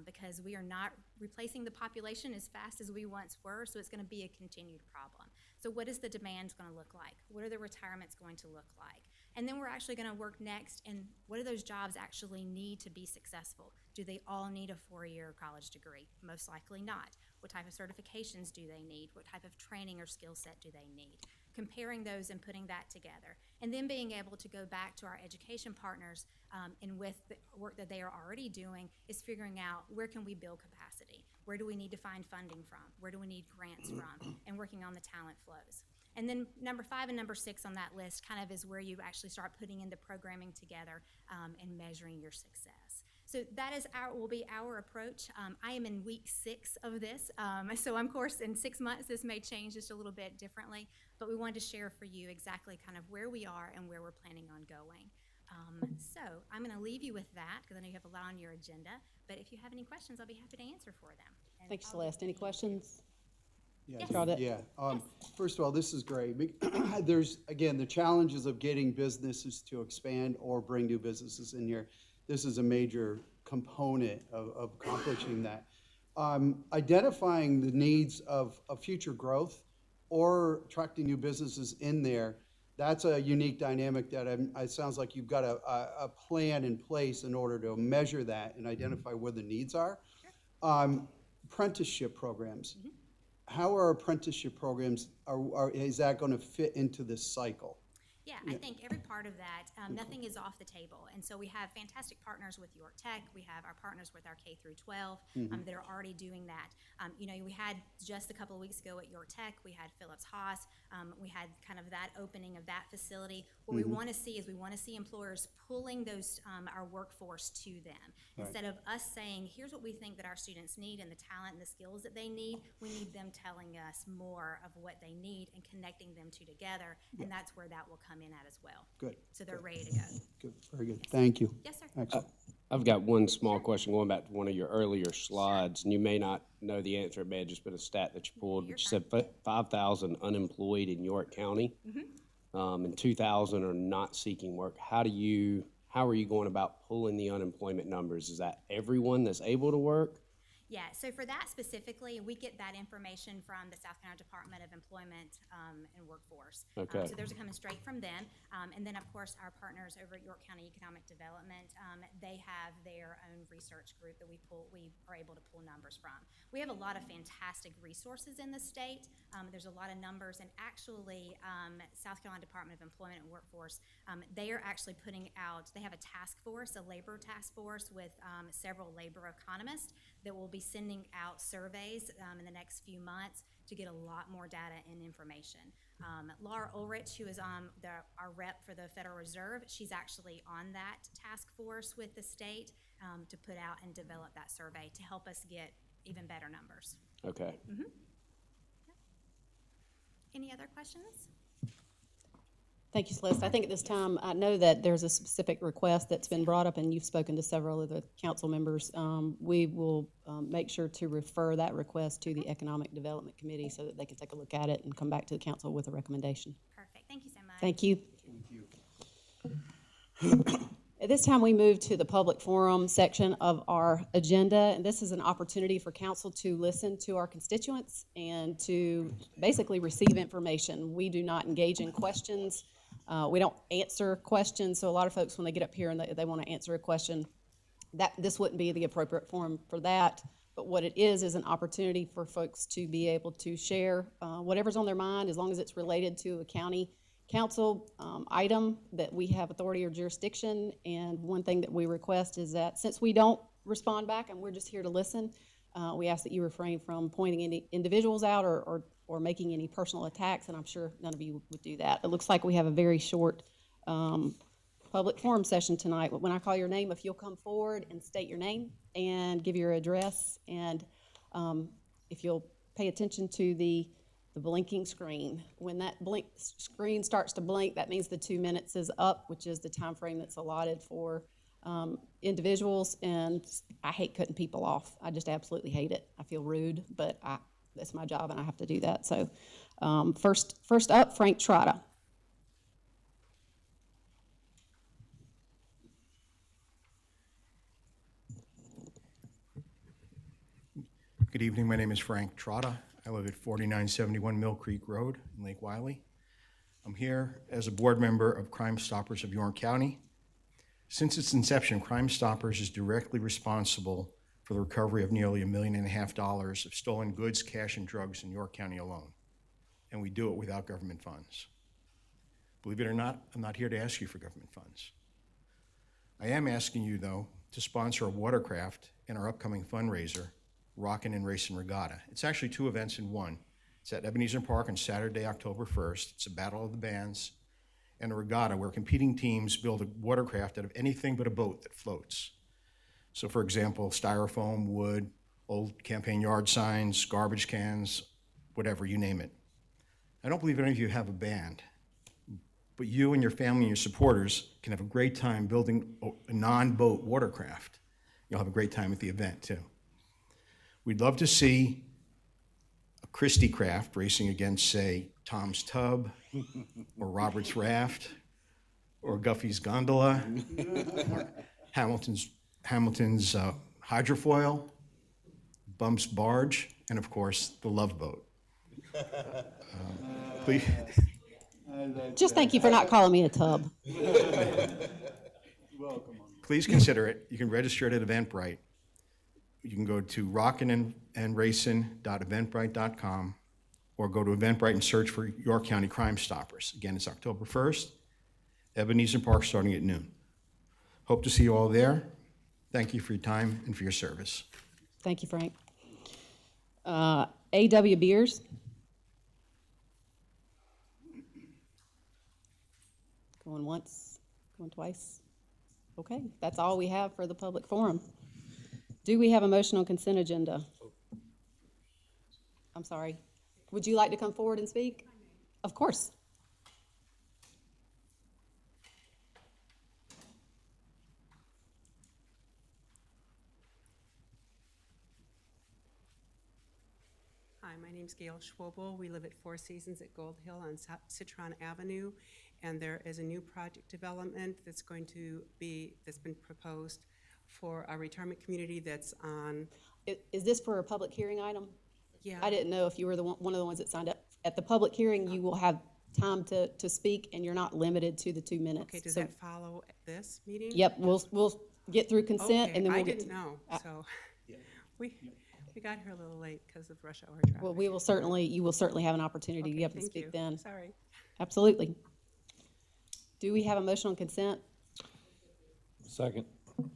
because we are not replacing the population as fast as we once were, so it's going to be a continued problem. So what is the demand going to look like? What are the retirements going to look like? And then we're actually going to work next, and what do those jobs actually need to be successful? Do they all need a 4-year college degree? Most likely not. What type of certifications do they need? What type of training or skill set do they need? Comparing those and putting that together. And then being able to go back to our education partners and with the work that they are already doing is figuring out where can we build capacity? Where do we need to find funding from? Where do we need grants from? And working on the talent flows. And then number 5 and number 6 on that list kind of is where you actually start putting in the programming together and measuring your success. So that is will be our approach. I am in week 6 of this. So of course in 6 months this may change just a little bit differently, but we wanted to share for you exactly kind of where we are and where we're planning on going. So I'm going to leave you with that because I know you have a lot on your agenda, but if you have any questions, I'll be happy to answer for them. And Thanks, I'll- Celeste. Any questions? Yeah, Claudette? yeah. First of all, this is great. There's, again, the challenges of getting businesses to expand or bring new businesses in here. This is a major component of accomplishing that. Identifying the needs of future growth or attracting new businesses in there, that's a unique dynamic that it sounds like you've got a plan in place in order to measure that and identify where the needs are. Apprenticeship programs. How are apprenticeship programs, is that going to fit into this cycle? Yeah, I think every part of that, nothing is off the table. And so we have fantastic partners with York Tech. We have our partners with our K through 12 that are already doing that. You know, we had just a couple of weeks ago at York Tech, we had Phillips Haas. We had kind of that opening of that facility. What we want to see is we want to see employers pulling those our workforce to them. Instead of us saying, here's what we think that our students need and the talent and the skills that they need, we need them telling us more of what they need and connecting them two together. And that's where that will come in at as well. Good. So they're ready to go. Good, very good. Thank you. Yes, sir. Excellent. I've got one small question going back to one of your earlier slides, and you may not know the answer. It may have just been a stat that you pulled, which said 5,000 unemployed in York County, and 2,000 are not seeking work. How are you going about pulling the unemployment numbers? Is that everyone that's able to work? Yeah, so for that specifically, we get that information from the South Carolina Department of Employment and Workforce. Okay. So those are coming straight from them. And then, of course, our partners over at York County Economic Development, they have their own research group that we are able to pull numbers from. We have a lot of fantastic resources in the state. There's a lot of numbers, and actually, South Carolina Department of Employment and Workforce, they are actually putting out, they have a task force, a labor task force with several labor economists that will be sending out surveys in the next few months to get a lot more data and information. Laura Ulrich, who is our rep for the Federal Reserve, she's actually on that task force with the state to put out and develop that survey to help us get even better numbers. Okay. Any other questions? Thank you, Celeste. I think at this time, I know that there's a specific request that's been brought up, and you've spoken to several of the council members. We will make sure to refer that request to the Economic Development Committee so that they can take a look at it and come back to the council with a recommendation. Perfect. Thank you so much. Thank you. At this time, we move to the public forum section of our agenda, and this is an opportunity for council to listen to our constituents and to basically receive information. We do not engage in questions. We don't answer questions, so a lot of folks, when they get up here and they want to answer a question, this wouldn't be the appropriate forum for that. But what it is an opportunity for folks to be able to share whatever's on their mind, as long as it's related to a county council item that we have authority or jurisdiction. And one thing that we request is that since we don't respond back and we're just here to listen, we ask that you refrain from pointing any individuals out or making any personal attacks, and I'm sure none of you would do that. It looks like we have a very short public forum session tonight. But when I call your name, if you'll come forward and state your name and give your address, and if you'll pay attention to the blinking screen. When that screen starts to blink, that means the 2 minutes is up, which is the time frame that's allotted for individuals. And I hate cutting people off. I just absolutely hate it. I feel rude, but that's my job and I have to do that. So first up, Frank Trotta. Good evening. My name is Frank Trotta. I live at 4971 Mill Creek Road in Lake Wiley. I'm here as a board member of Crime Stoppers of York County. Since its inception, Crime Stoppers is directly responsible for the recovery of nearly $1.5 million of stolen goods, cash, and drugs in York County alone. And we do it without government funds. Believe it or not, I'm not here to ask you for government funds. I am asking you, though, to sponsor a watercraft in our upcoming fundraiser, Rockin' and Racin' Regatta. It's actually 2 events in one. It's at Ebenezer Park on Saturday, October 1st. It's a battle of the bands and a regatta where competing teams build a watercraft out of anything but a boat that floats. So for example, styrofoam, wood, old campaign yard signs, garbage cans, whatever, you name it. I don't believe any of you have a band, but you and your family and your supporters can have a great time building a non-boat watercraft. You'll have a great time at the event too. We'd love to see a Christie Craft racing against, say, Tom's Tub, or Robert's Raft, or Guffey's Gondola, or Hamilton's Hydrofoil, Bump's Barge, and of course, the Love Boat. Please, Just thank you for not calling me a tub. please consider it. You can register it at Eventbrite. You can go to rockinandracin.eventbrite.com or go to Eventbrite and search for York County Crime Stoppers. Again, it's October 1st, Ebenezer Park starting at noon. Hope to see you all there. Thank you for your time and for your service. Thank you, Frank. A.W. Beers. Going once, going twice. Okay, that's all we have for the public forum. Do we have a motion on consent agenda? I'm sorry. Would you like to come forward and speak? Of course. Hi, my name's Gail Schwobel. We live at Four Seasons at Gold Hill on Citron Avenue, and there is a new project development that's been proposed for a retirement community that's on, Is this for a public hearing item? yeah. I didn't know if you were one of the ones that signed up. At the public hearing, you will have time to speak, and you're not limited to the 2 minutes. Okay, does So- that follow this meeting? Yep, we'll get through consent, Okay, and then I we'll get didn't to. know, so, we got here a little late because of rush hour traffic. Well, you will certainly have an opportunity to Okay, be able to thank speak you. then. Sorry. Absolutely. Do we have a motion on consent? Second.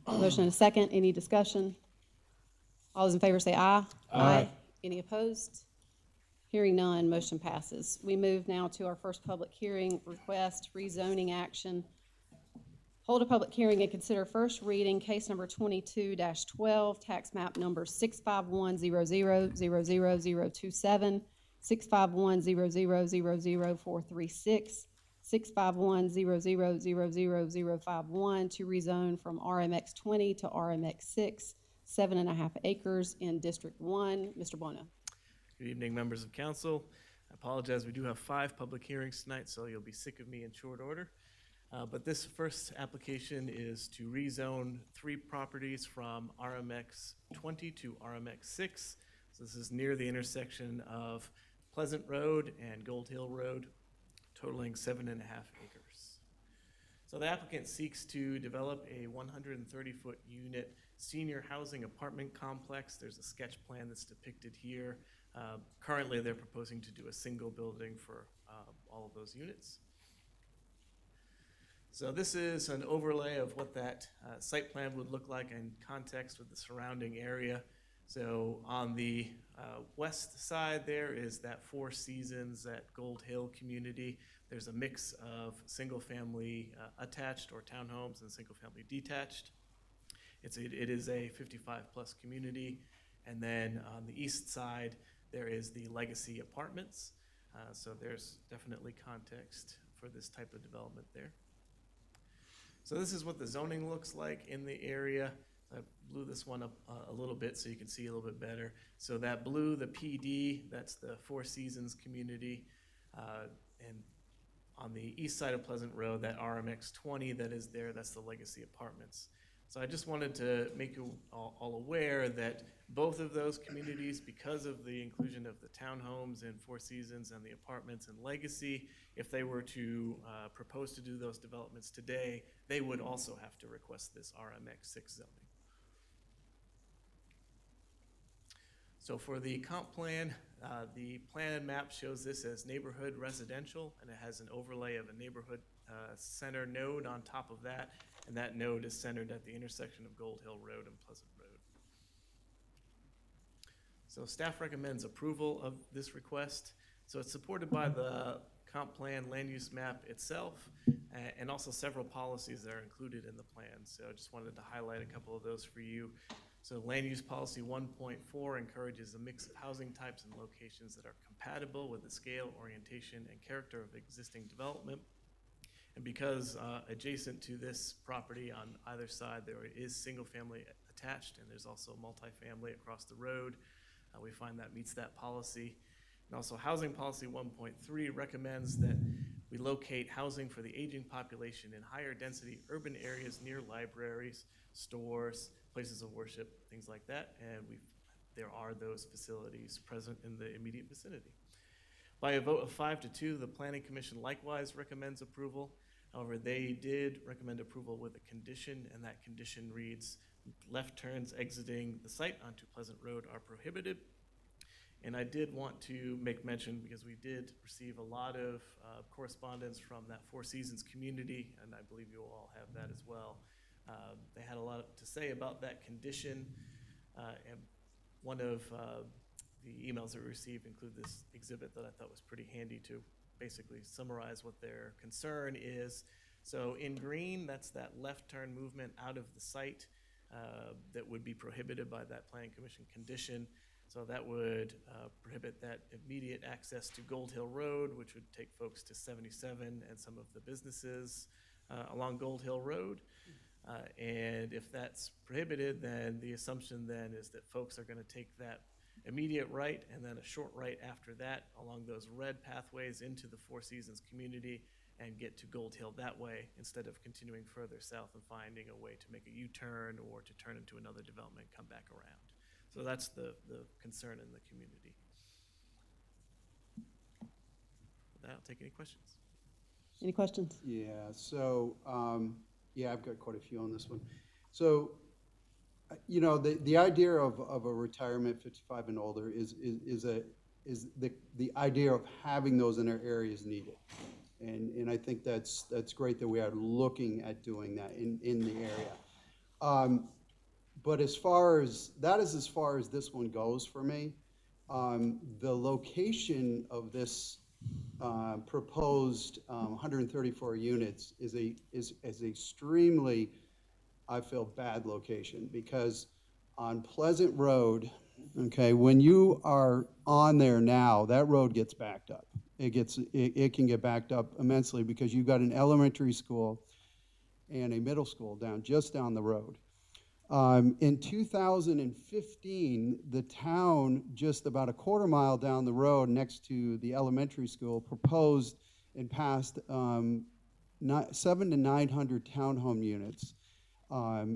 Motion and a second. Any discussion? All those in favor say aye. Aye. Any opposed? Hearing none, motion passes. We move now to our first public hearing request, rezoning action. Hold a public hearing and consider first reading case number 22-12, tax map number 65100000027, 65100000436, 65100000051 to rezone from RMX 20 to RMX 6, 7.5 acres in District 1. Mr. Buono. Good evening, members of council. I apologize, we do have 5 public hearings tonight, so you'll be sick of me in short order. But this first application is to rezone 3 properties from RMX 20 to RMX 6. So this is near the intersection of Pleasant Road and Gold Hill Road, totaling 7.5 acres. So the applicant seeks to develop a 130-foot unit senior housing apartment complex. There's a sketch plan that's depicted here. Currently, they're proposing to do a single building for all of those units. So this is an overlay of what that site plan would look like in context with the surrounding area. So on the west side there is that Four Seasons at Gold Hill community. There's a mix of single-family attached or townhomes and single-family detached. It is a 55-plus community. And then on the east side, there is the Legacy Apartments. So there's definitely context for this type of development there. So this is what the zoning looks like in the area. I blew this one up a little bit so you can see a little bit better. So that blue, the PD, that's the Four Seasons community. And on the east side of Pleasant Road, that RMX 20 that is there, that's the Legacy Apartments. So I just wanted to make you all aware that both of those communities, because of the inclusion of the townhomes in Four Seasons and the apartments in Legacy, if they were to propose to do those developments today, they would also have to request this RMX 6 zoning. So for the comp plan, the plan and map shows this as neighborhood residential, and it has an overlay of a neighborhood center node on top of that, and that node is centered at the intersection of Gold Hill Road and Pleasant Road. So staff recommends approval of this request. So it's supported by the comp plan land use map itself, and also several policies that are included in the plan. So I just wanted to highlight a couple of those for you. So land use policy 1.4 encourages a mix of housing types and locations that are compatible with the scale, orientation, and character of existing development. And because adjacent to this property on either side, there is single family attached, and there's also multifamily across the road. We find that meets that policy. And also housing policy 1.3 recommends that we locate housing for the aging population in higher density urban areas near libraries, stores, places of worship, things like that. And there are those facilities present in the immediate vicinity. By a vote of 5-2, the Planning Commission likewise recommends approval. However, they did recommend approval with a condition, and that condition reads, left turns exiting the site onto Pleasant Road are prohibited. And I did want to make mention, because we did receive a lot of correspondence from that Four Seasons community, and I believe you all have that as well. They had a lot to say about that condition, and one of the emails that we received include this exhibit that I thought was pretty handy to basically summarize what their concern is. So in green, that's that left turn movement out of the site that would be prohibited by that Planning Commission condition. So that would prohibit that immediate access to Gold Hill Road, which would take folks to 77 and some of the businesses along Gold Hill Road. And if that's prohibited, then the assumption then is that folks are going to take that immediate right and then a short right after that along those red pathways into the Four Seasons community and get to Gold Hill that way, instead of continuing further south and finding a way to make a U-turn or to turn into another development and come back around. So that's the concern in the community. With that, I'll take any questions. Any questions? Yeah, so, yeah, I've got quite a few on this one. So, you know, the idea of a retirement 55 and older is the idea of having those in our area is needed. And I think that's great that we are looking at doing that in the area. But as far as this one goes for me. The location of this proposed 134 units is extremely, I feel, bad location, because on Pleasant Road, okay, when you are on there now, that road gets backed up. It can get backed up immensely, because you've got an elementary school and a middle school just down the road. In 2015, the town, just about a quarter mile down the road next to the elementary school, proposed and passed 700 to 900 townhome units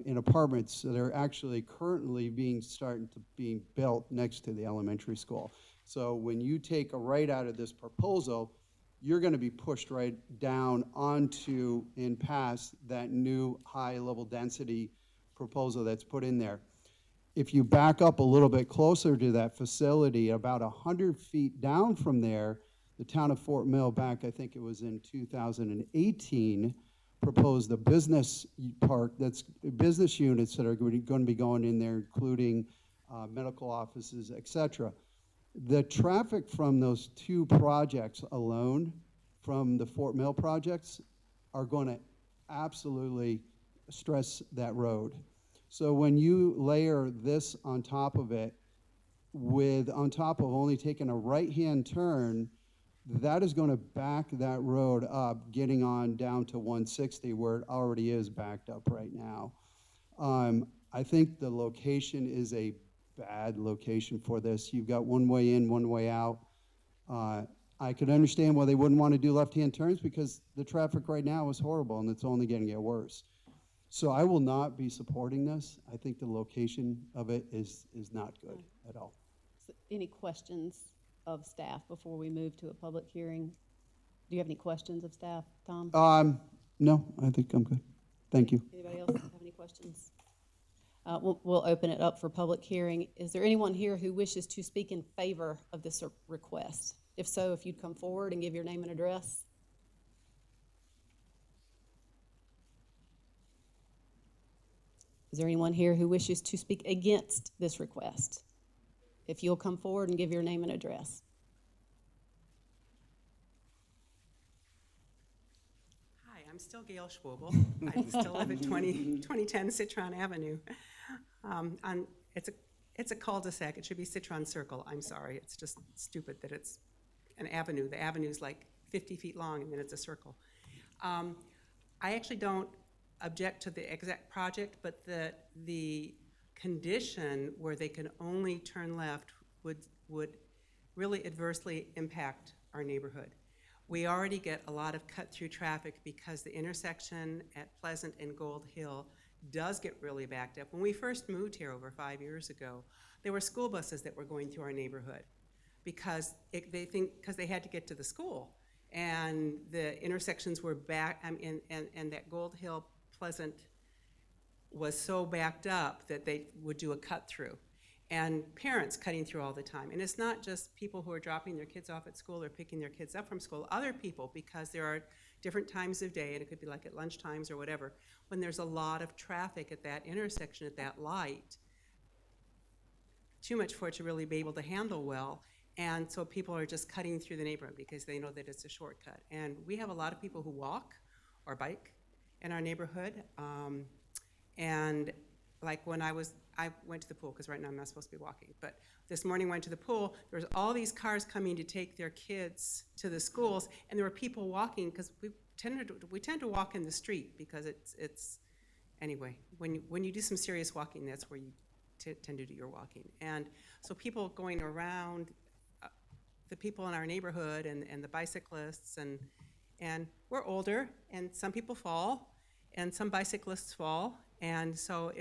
in apartments that are actually currently starting to be built next to the elementary school. So when you take a right out of this proposal, you're going to be pushed right down onto and past that new high-level density proposal that's put in there. If you back up a little bit closer to that facility, about 100 feet down from there, the town of Fort Mill, back I think it was in 2018, proposed a business park, that's business units that are going to be going in there, including medical offices, etc. The traffic from those two projects alone, from the Fort Mill projects, are going to absolutely stress that road. So when you layer this on top of it, on top of only taking a right-hand turn, that is going to back that road up, getting on down to 160, where it already is backed up right now. I think the location is a bad location for this. You've got one way in, one way out. I could understand why they wouldn't want to do left-hand turns, because the traffic right now is horrible and it's only going to get worse. So I will not be supporting this. I think the location of it is not good at all. So any questions of staff before we move to a public hearing? Do you have any questions of staff, Tom? No, I think I'm good. Thank you. Anybody else have any questions? We'll open it up for public hearing. Is there anyone here who wishes to speak in favor of this request? If so, if you'd come forward and give your name and address. Is there anyone here who wishes to speak against this request? If you'll come forward and give your name and address. Hi, I'm still Gail Schwobel. I still live at 2010 Citron Avenue. It's a cul-de-sac. It should be Citron Circle. I'm sorry. It's just stupid that it's an avenue. The avenue's like 50 feet long, and then it's a circle. I actually don't object to the exact project, but the condition where they can only turn left would really adversely impact our neighborhood. We already get a lot of cut-through traffic because the intersection at Pleasant and Gold Hill does get really backed up. When we first moved here over 5 years ago, there were school buses that were going through our neighborhood because they had to get to the school, and the intersections were back, and that Gold Hill Pleasant was so backed up that they would do a cut-through. And parents cutting through all the time. And it's not just people who are dropping their kids off at school or picking their kids up from school, other people, because there are different times of day, and it could be like at lunch times or whatever, when there's a lot of traffic at that intersection, at that light, too much for it to really be able to handle well. And so people are just cutting through the neighborhood because they know that it's a shortcut. And we have a lot of people who walk or bike in our neighborhood. And like when I went to the pool, because right now I'm not supposed to be walking, but this morning I went to the pool, there was all these cars coming to take their kids to the schools, and there were people walking, because we tend to walk in the street, because it's anyway, when you do some serious walking, that's where you tend to do your walking. And so people going around, the people in our neighborhood and the bicyclists, and we're older, and some people fall, and some bicyclists fall, and so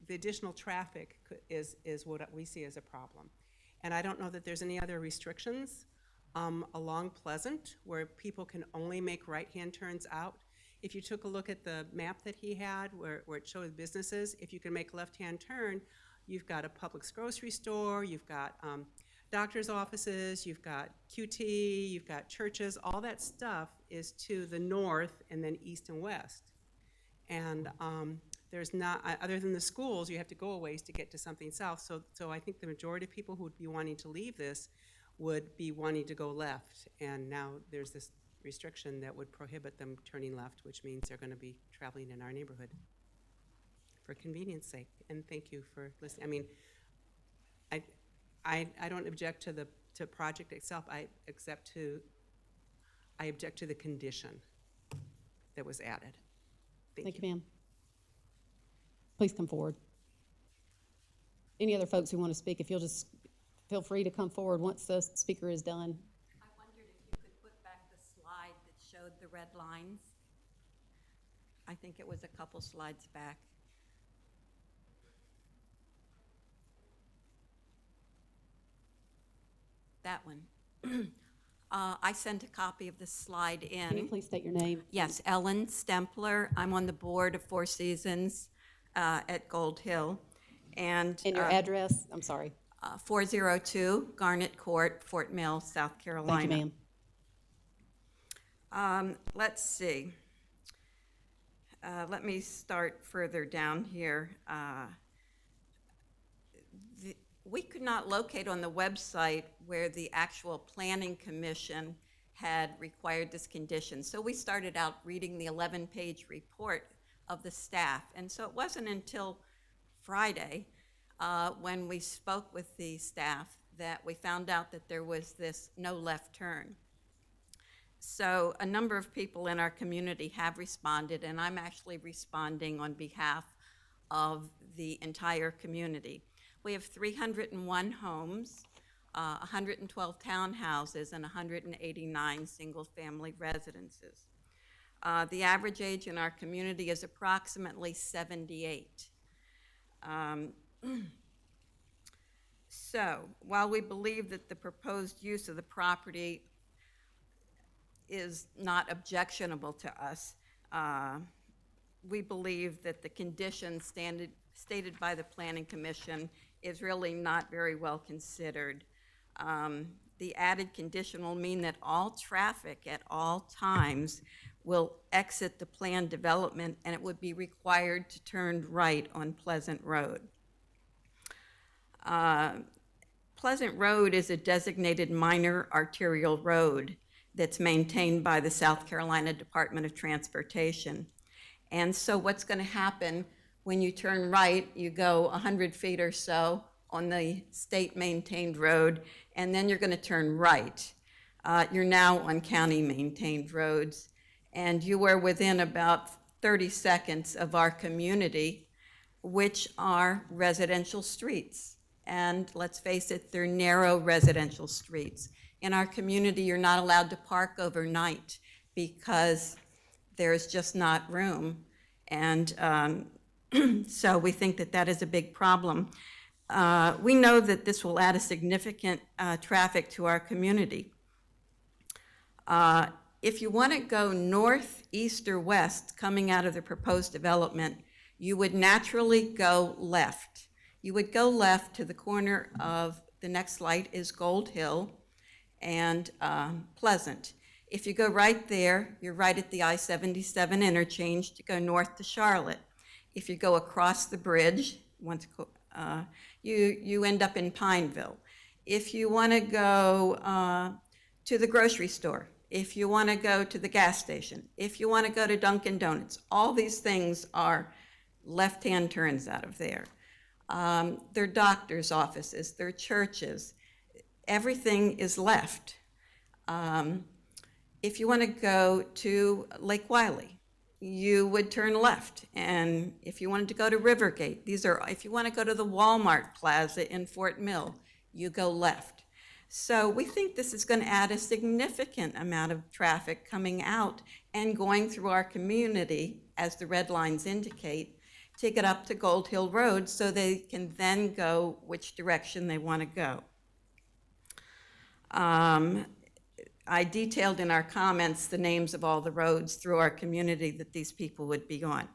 the additional traffic is what we see as a problem. And I don't know that there's any other restrictions along Pleasant where people can only make right-hand turns out. If you took a look at the map that he had where it showed businesses, if you can make a left-hand turn, you've got a Publix grocery store, you've got doctor's offices, you've got QT, you've got churches, all that stuff is to the north and then east and west. And there's not, other than the schools, you have to go a ways to get to something south. So I think the majority of people who would be wanting to leave this would be wanting to go left. And now there's this restriction that would prohibit them turning left, which means they're going to be traveling in our neighborhood for convenience sake. And thank you for listening. I mean, I don't object to the project itself. I object to the condition that was added. Thank you, ma'am. Please come forward. Any other folks who want to speak, if you'll just feel free to come forward once the speaker is done. I wondered if you could put back the slide that showed the red lines. I think it was a couple slides back. That one. I sent a copy of the slide in. Can you please state your name? Yes, Ellen Stempler. I'm on the board of Four Seasons at Gold Hill. And your address, I'm sorry. 402 Garnet Court, Fort Mill, South Carolina. Thank you, ma'am. Let's see. Let me start further down here. We could not locate on the website where the actual planning commission had required this condition. So we started out reading the 11-page report of the staff. And so it wasn't until Friday when we spoke with the staff that we found out that there was this no left turn. So a number of people in our community have responded, and I'm actually responding on behalf of the entire community. We have 301 homes, 112 townhouses, and 189 single-family residences. The average age in our community is approximately 78. So, while we believe that the proposed use of the property is not objectionable to us, we believe that the condition stated by the Planning Commission is really not very well considered. The added condition will mean that all traffic at all times will exit the planned development, and it would be required to turn right on Pleasant Road. Pleasant Road is a designated minor arterial road that's maintained by the South Carolina Department of Transportation. And so what's going to happen when you turn right, you go 100 feet or so on the state-maintained road, and then you're going to turn right. You're now on county-maintained roads, and you are within about 30 seconds of our community, which are residential streets. And let's face it, they're narrow residential streets. In our community, you're not allowed to park overnight because there's just not room. And so we think that that is a big problem. We know that this will add a significant traffic to our community. If you want to go north, east, or west coming out of the proposed development, you would naturally go left. You would go left to the corner of, the next light is Gold Hill and Pleasant. If you go right there, you're right at the I-77 interchange to go north to Charlotte. If you go across the bridge, you end up in Pineville. If you want to go to the grocery store, if you want to go to the gas station, if you want to go to Dunkin' Donuts, all these things are left-hand turns out of there. Their doctor's offices, their churches, everything is left. If you want to go to Lake Wylie, you would turn left. And if you wanted to go to Rivergate, if you want to go to the Walmart Plaza in Fort Mill, you go left. So we think this is going to add a significant amount of traffic coming out and going through our community, as the red lines indicate, to get up to Gold Hill Road so they can then go which direction they want to go. I detailed in our comments the names of all the roads through our community that these people would be on.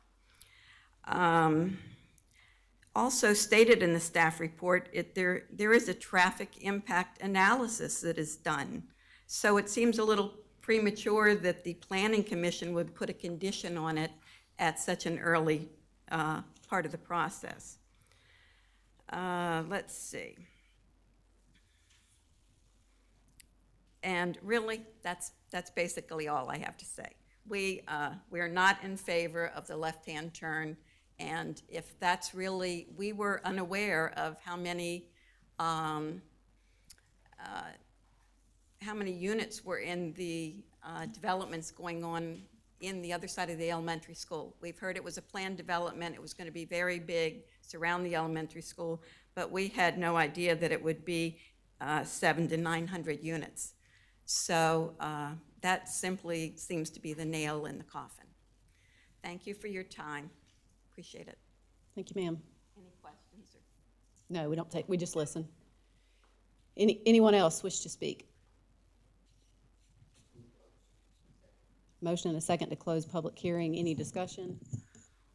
Also stated in the staff report, there is a traffic impact analysis that is done. So it seems a little premature that the Planning Commission would put a condition on it at such an early part of the process. Let's see. And really, that's basically all I have to say. We are not in favor of the left-hand turn, and if that's really, we were unaware of how many units were in the developments going on in the other side of the elementary school. We've heard it was a planned development, it was going to be very big, surround the elementary school, but we had no idea that it would be 700 to 900 units. So that simply seems to be the nail in the coffin. Thank you for your time. Appreciate it. Thank you, ma'am. Any questions? No, we just listen. Anyone else wish to speak? Motion and a second to close public hearing. Any discussion?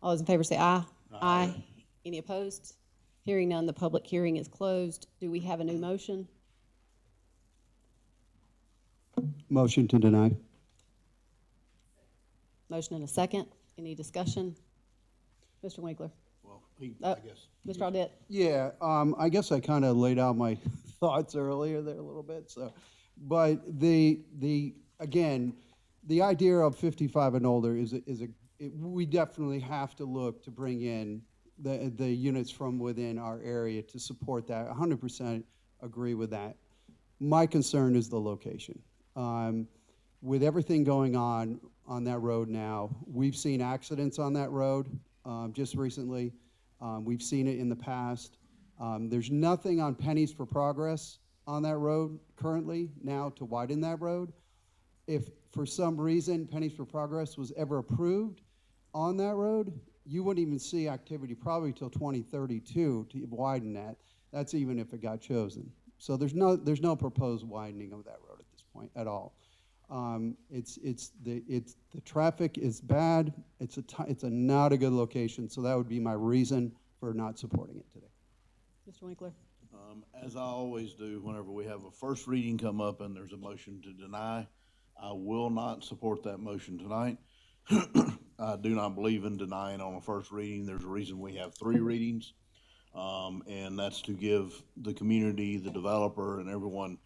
All those in favor say aye. Aye. Any opposed? Hearing none, the public hearing is closed. Do we have a new motion? Motion to deny. Motion and a second. Any discussion? Mr. Winkler? Well, I guess. Mr. Audette? Yeah, I guess I kind of laid out my thoughts earlier there a little bit, so. But again, the idea of 55 and older we definitely have to look to bring in the units from within our area to support that. 100% agree with that. My concern is the location. With everything going on that road now, we've seen accidents on that road just recently. We've seen it in the past. There's nothing on Pennies for Progress on that road currently now to widen that road. If for some reason Pennies for Progress was ever approved on that road, you wouldn't even see activity probably till 2032 to widen that. That's even if it got chosen. So there's no proposed widening of that road at this point at all. The traffic is bad. It's not a good location. So that would be my reason for not supporting it today. Mr. Winkler? As I always do, whenever we have a first reading come up and there's a motion to deny, I will not support that motion tonight. I do not believe in denying on a first reading. There's a reason we have 3 readings. And that's to give the community, the developer, and everyone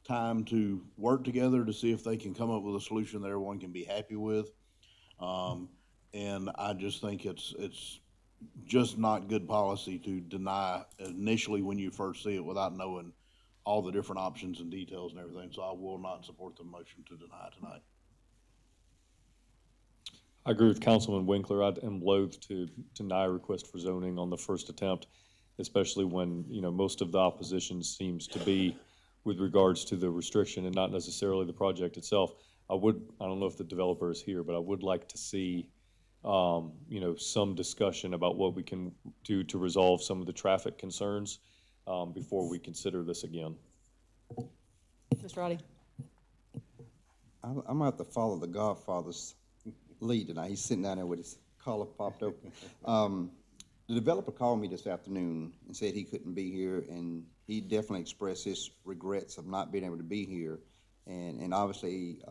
time to work together to see if they can come up with a solution that everyone can be happy with. And I just think it's just not good policy to deny initially when you first see it without knowing all the different options and details and everything. So I will not support the motion to deny tonight. I agree with Councilman Winkler. I am loath to deny a request for zoning on the first attempt, especially when, you know, most of the opposition seems to be with regards to the restriction and not necessarily the project itself. I don't know if the developer is here, but I would like to see, you know, some discussion about what we can do to resolve some of the traffic concerns before we consider this again. Mr. Roddy? I'm gonna have to follow the Godfather's lead tonight. He's sitting down there with his collar popped open. The developer called me this afternoon and said he couldn't be here, and he definitely expressed his regrets of not being able to be here. And obviously,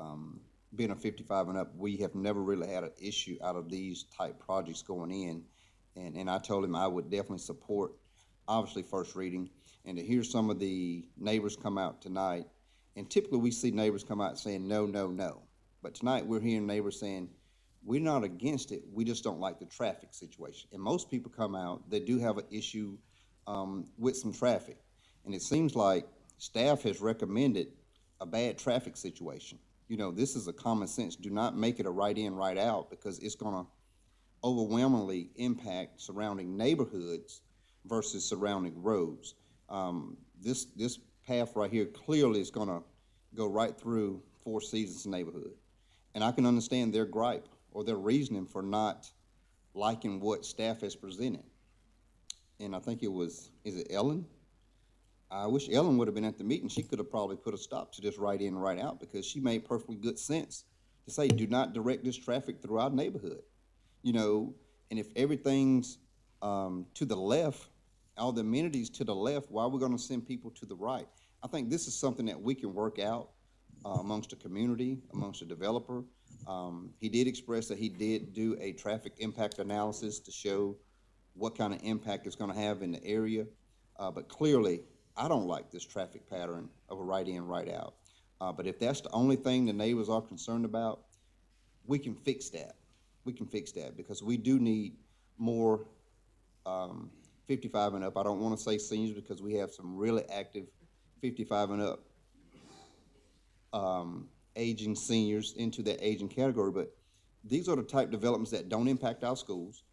being a 55 and up, we have never really had an issue out of these type projects going in. And I told him I would definitely support, obviously, first reading. And to hear some of the neighbors come out tonight, and typically we see neighbors come out saying no, no, no. But tonight we're hearing neighbors saying, we're not against it, we just don't like the traffic situation. And most people come out, they do have an issue with some traffic. And it seems like staff has recommended a bad traffic situation. You know, this is a common sense. Do not make it a right in, right out, because it's gonna overwhelmingly impact surrounding neighborhoods versus surrounding roads. This path right here clearly is gonna go right through Four Seasons neighborhood. And I can understand their gripe or their reasoning for not liking what staff has presented. And I think is it Ellen? I wish Ellen would have been at the meeting. She could have probably put a stop to this right in, right out, because she made perfectly good sense to say, do not direct this traffic through our neighborhood. You know, and if everything's to the left, all the amenities to the left, why are we gonna send people to the right? I think this is something that we can work out amongst the community, amongst the developer. He did express that he did do a traffic impact analysis to show what kind of impact it's gonna have in the area. But clearly, I don't like this traffic pattern of a right in, right out. But if that's the only thing the neighbors are concerned about, we can fix that. We can fix that because we do need more 55 and up. I don't wanna say seniors because we have some really active 55 and up aging seniors into that aging category, but these are the type developments that don't impact our schools,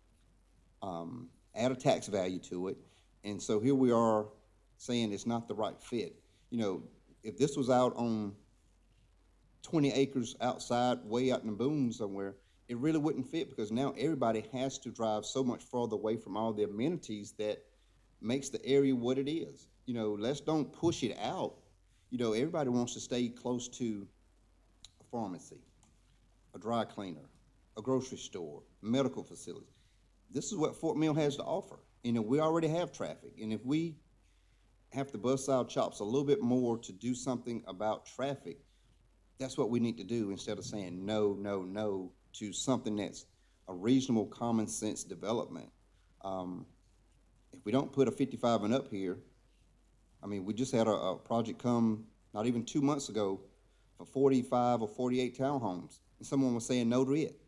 add a tax value to it, and so here we are saying it's not the right fit. You know, if this was out on 20 acres outside, way out in the boonies somewhere, it really wouldn't fit because now everybody has to drive so much farther away from all the amenities that makes the area what it is. You know, let's don't push it out. You know, everybody wants to stay close to a pharmacy, a dry cleaner, a grocery store, medical facility. This is what Fort Mill has to offer. You know, we already have traffic, and if we have to bust our chops a little bit more to do something about traffic, that's what we need to do instead of saying no, no, no to something that's a reasonable common sense development. If we don't put a 55 and up here, I mean, we just had a project come not even 2 months ago for 45 or 48 townhomes, and someone was saying no to it.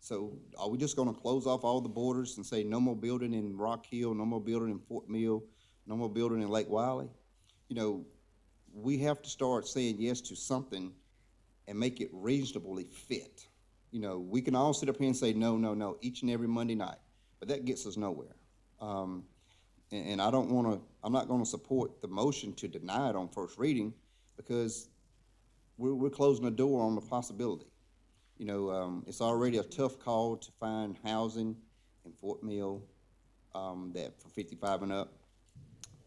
So are we just gonna close off all the borders and say no more building in Rock Hill, no more building in Fort Mill, no more building in Lake Wiley? You know, we have to start saying yes to something and make it reasonably fit. You know, we can all sit up here and say no, no, no each and every Monday night, but that gets us nowhere. And I'm not gonna support the motion to deny it on first reading because we're closing the door on the possibility. You know, it's already a tough call to find housing in Fort Mill, that for 55 and up.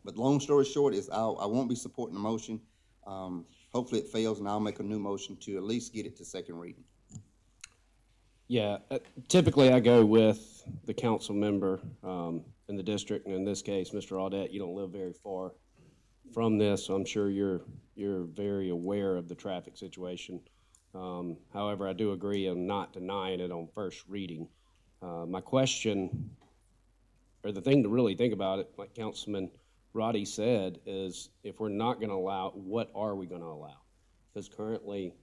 But long story short is I won't be supporting the motion. Hopefully it fails, and I'll make a new motion to at least get it to second reading. Yeah, typically I go with the council member in the district, and in this case, Mr. Audette, you don't live very far from this, so I'm sure you're very aware of the traffic situation. However, I do agree on not denying it on first reading. My question, or the thing to really think about it, like Councilman Roddy said, is if we're not going to allow, what are we going to allow? Because currently,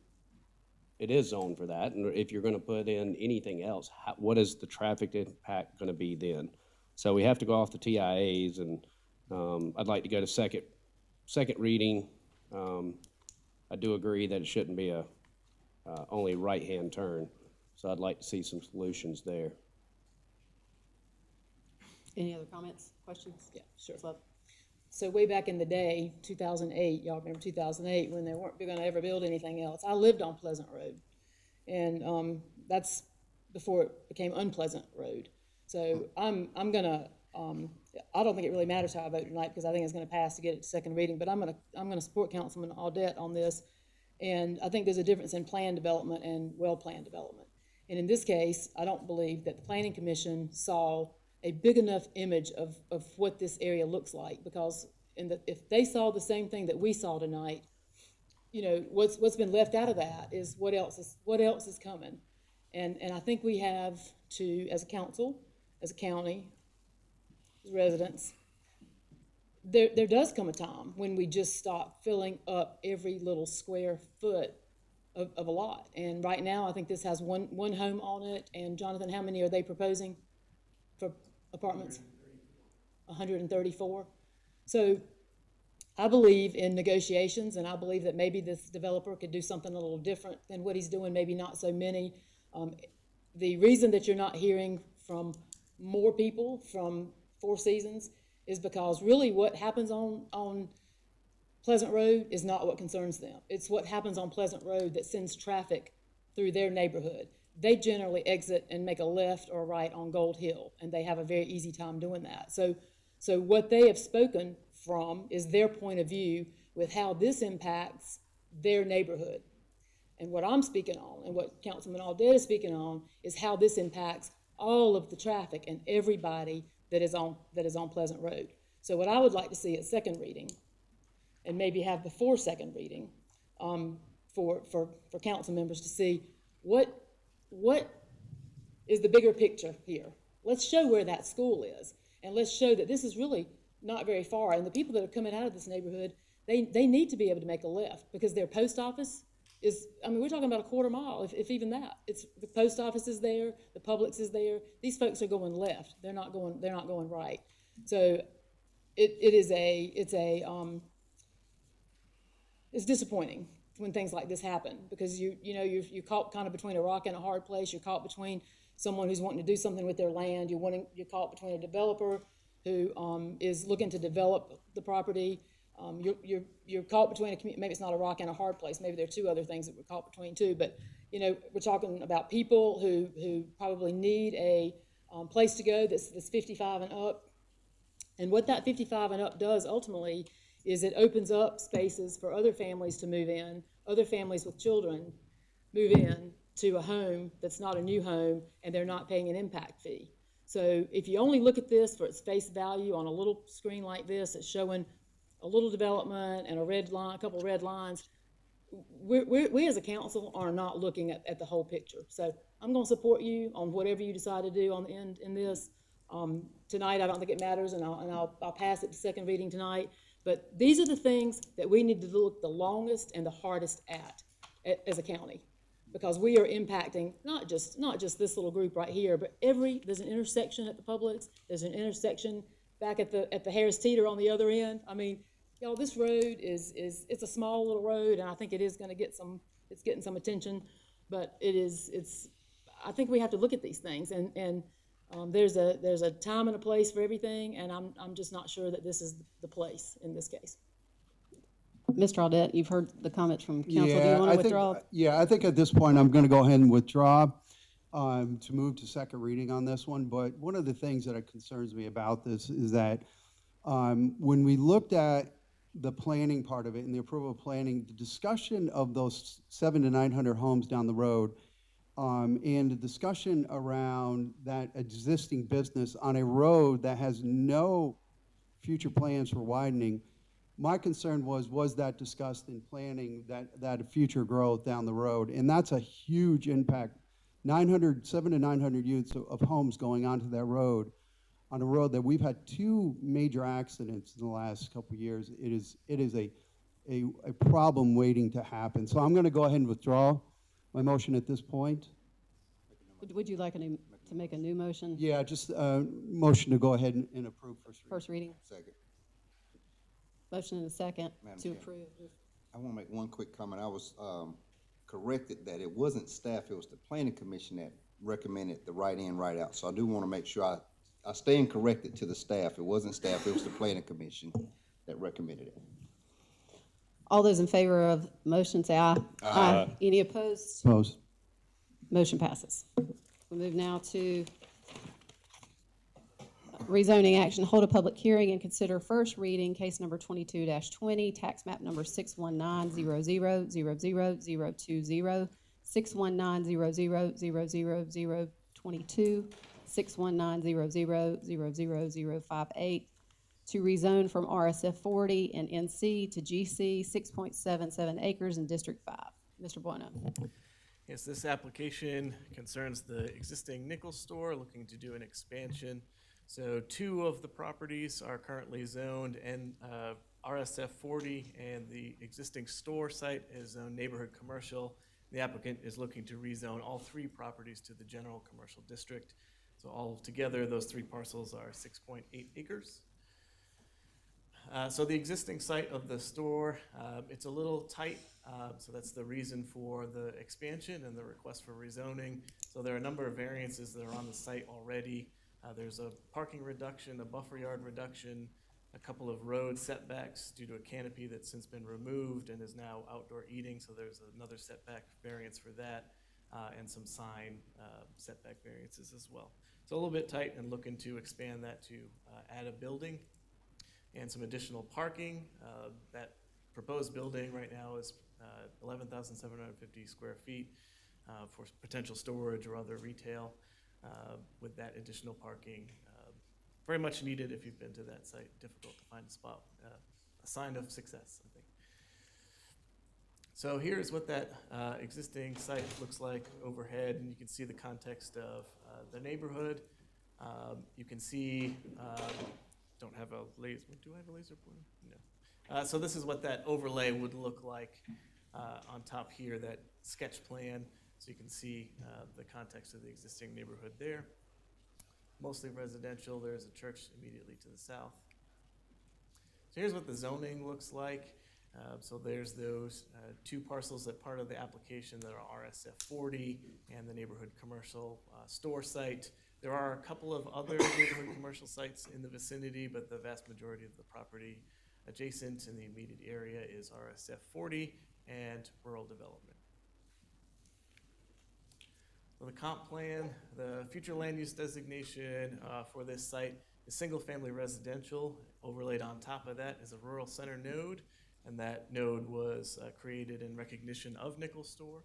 it is zoned for that, and if you're going to put in anything else, what is the traffic impact going to be then? So we have to go off the TIAs, and I'd like to go to second reading. I do agree that it shouldn't be a only right-hand turn, so I'd like to see some solutions there. Any other comments, questions? Yeah, sure. Love. So way back in the day, 2008, y'all remember 2008, when they weren't going to ever build anything else, I lived on Pleasant Road. And that's before it became Unpleasant Road. So I'm going to, I don't think it really matters how I vote tonight, because I think it's going to pass to get it to second reading, but I'm going to support Councilman Audette on this. And I think there's a difference in planned development and well-planned development. And in this case, I don't believe that the Planning Commission saw a big enough image of what this area looks like, because if they saw the same thing that we saw tonight, you know, what's been left out of that is what else is coming. And I think we have to, as a council, as a county, as residents, there does come a time when we just stop filling up every little square foot of a lot. And right now, I think this has one home on it. And Jonathan, how many are they proposing for apartments? 134. So I believe in negotiations, and I believe that maybe this developer could do something a little different than what he's doing, maybe not so many. The reason that you're not hearing from more people from Four Seasons is because really what happens on Pleasant Road is not what concerns them. It's what happens on Pleasant Road that sends traffic through their neighborhood. They generally exit and make a left or a right on Gold Hill, and they have a very easy time doing that. So what they have spoken from is their point of view with how this impacts their neighborhood. And what I'm speaking on, and what Councilman Audette is speaking on, is how this impacts all of the traffic and everybody that is on Pleasant Road. So what I would like to see at second reading, and maybe have before second reading, for council members to see what is the bigger picture here. Let's show where that school is, and let's show that this is really not very far. And the people that are coming out of this neighborhood, they need to be able to make a left, because their post office is, I mean, we're talking about a quarter mile, if even that. It's the post office is there, the Publix is there. These folks are going left. They're not going right. So it's disappointing when things like this happen, because you're caught kind of between a rock and a hard place. You're caught between someone who's wanting to do something with their land. You're caught between a developer who is looking to develop the property. You're caught between maybe it's not a rock and a hard place. Maybe there are two other things that we're caught between too. But we're talking about people who probably need a place to go that's 55 and up. And what that 55 and up does ultimately is it opens up spaces for other families to move in, other families with children move in to a home that's not a new home, and they're not paying an impact fee. So if you only look at this for its face value on a little screen like this, it's showing a little development and a couple red lines, we as a council are not looking at the whole picture. So I'm going to support you on whatever you decide to do on the end in this. Tonight, I don't think it matters, and I'll pass it to second reading tonight. But these are the things that we need to look the longest and the hardest at as a county, because we are impacting not just this little group right here, but there's an intersection at the Publix, there's an intersection back at the Harris Teeter on the other end. I mean, y'all, this road it's a small little road, and I think it is going to it's getting some attention, but I think we have to look at these things, and there's a time and a place for everything, and I'm just not sure that this is the place in this case. Mr. Audette, you've heard the comments from council. Do you Yeah, want I to think- withdraw? Yeah, I think at this point, I'm gonna go ahead and withdraw, to move to second reading on this one. But one of the things that concerns me about this is that, when we looked at the planning part of it and the approval of planning, the discussion of those 700 to 900 homes down the road, and the discussion around that existing business on a road that has no future plans for widening, my concern was that discussed in planning, that future growth down the road? And that's a huge impact. 700 to 900 units of homes going onto that road, on a road that we've had 2 major accidents in the last couple of years. It is a problem waiting to happen. So I'm gonna go ahead and withdraw my motion at this point. Would you like to make a new motion? Yeah, just motion to go ahead and approve first reading. First reading? Second. Motion and a second Madam to Chair. approve. I want to make one quick comment. I was corrected that it wasn't staff, it was the planning commission that recommended the right in, right out. So I do want to make sure I stand corrected to the staff. It wasn't staff, it was the planning commission that recommended it. All those in favor of motion, say aye. Aye. Any opposed? Opposed? Motion passes. We move now to rezoning action. Hold a public hearing and consider first reading case number 22-20, tax map number 61900000020, 61900000022, 61900000058, to rezone from RSF 40 and NC to GC 6.77 acres in District 5. Mr. Bueno. Yes, this application concerns the existing nickel store looking to do an expansion. So 2 of the properties are currently zoned and RSF 40, and the existing store site is zoned neighborhood commercial. The applicant is looking to rezone all 3 properties to the general commercial district. So all together, those 3 parcels are 6.8 acres. So the existing site of the store, it's a little tight, so that's the reason for the expansion and the request for rezoning. So there are a number of variances that are on the site already. There's a parking reduction, a buffer yard reduction, a couple of road setbacks due to a canopy that's since been removed and is now outdoor eating, so there's another setback variance for that, and some sign setback variances as well. So a little bit tight, and looking to expand that to add a building and some additional parking. That proposed building right now is 11,750 square feet for potential storage or other retail. With that additional parking, very much needed if you've been to that site. Difficult to find a spot. A sign of success, I think. So here's what that existing site looks like overhead, and you can see the context of the neighborhood. You can see, don't have a laser, do I have a laser pointer? No. So this is what that overlay would look like on top here, that sketch plan. So you can see the context of the existing neighborhood there. Mostly residential. There's a church immediately to the south. So here's what the zoning looks like. So there's those 2 parcels that part of the application that are RSF 40 and the neighborhood commercial store site. There are a couple of other neighborhood commercial sites in the vicinity, but the vast majority of the property adjacent in the immediate area is RSF 40 and rural development. So the comp plan, the future land use designation for this site is single-family residential. Overlaid on top of that is a rural center node, and that node was created in recognition of Nickel Store.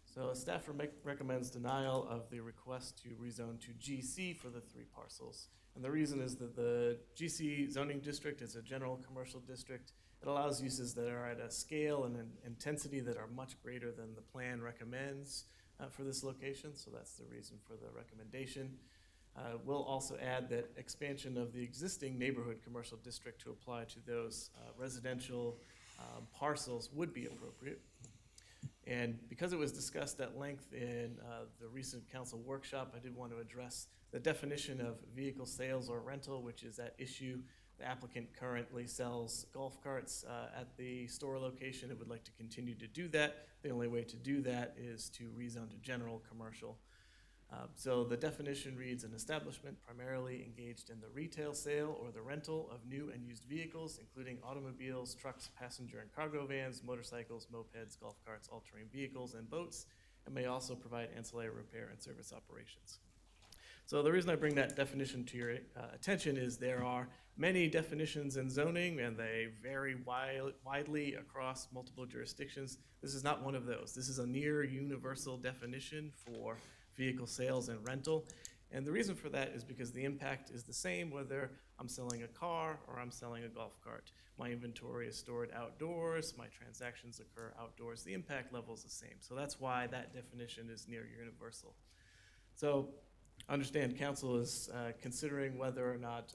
So staff recommends denial of the request to rezone to GC for the 3 parcels. And the reason is that the GC zoning district is a general commercial district. It allows uses that are at a scale and an intensity that are much greater than the plan recommends for this location, so that's the reason for the recommendation. We'll also add that expansion of the existing neighborhood commercial district to apply to those residential parcels would be appropriate. And because it was discussed at length in the recent council workshop, I did want to address the definition of vehicle sales or rental, which is at issue. The applicant currently sells golf carts at the store location. It would like to continue to do that. The only way to do that is to rezone to general commercial. So the definition reads, an establishment primarily engaged in the retail sale or the rental of new and used vehicles, including automobiles, trucks, passenger and cargo vans, motorcycles, mopeds, golf carts, all-terrain vehicles, and boats, and may also provide ancillary repair and service operations. So the reason I bring that definition to your attention is there are many definitions in zoning, and they vary widely across multiple jurisdictions. This is not one of those. This is a near universal definition for vehicle sales and rental. And the reason for that is because the impact is the same whether I'm selling a car or I'm selling a golf cart. My inventory is stored outdoors, my transactions occur outdoors. The impact level is the same. So that's why that definition is near universal. So understand council is considering whether or not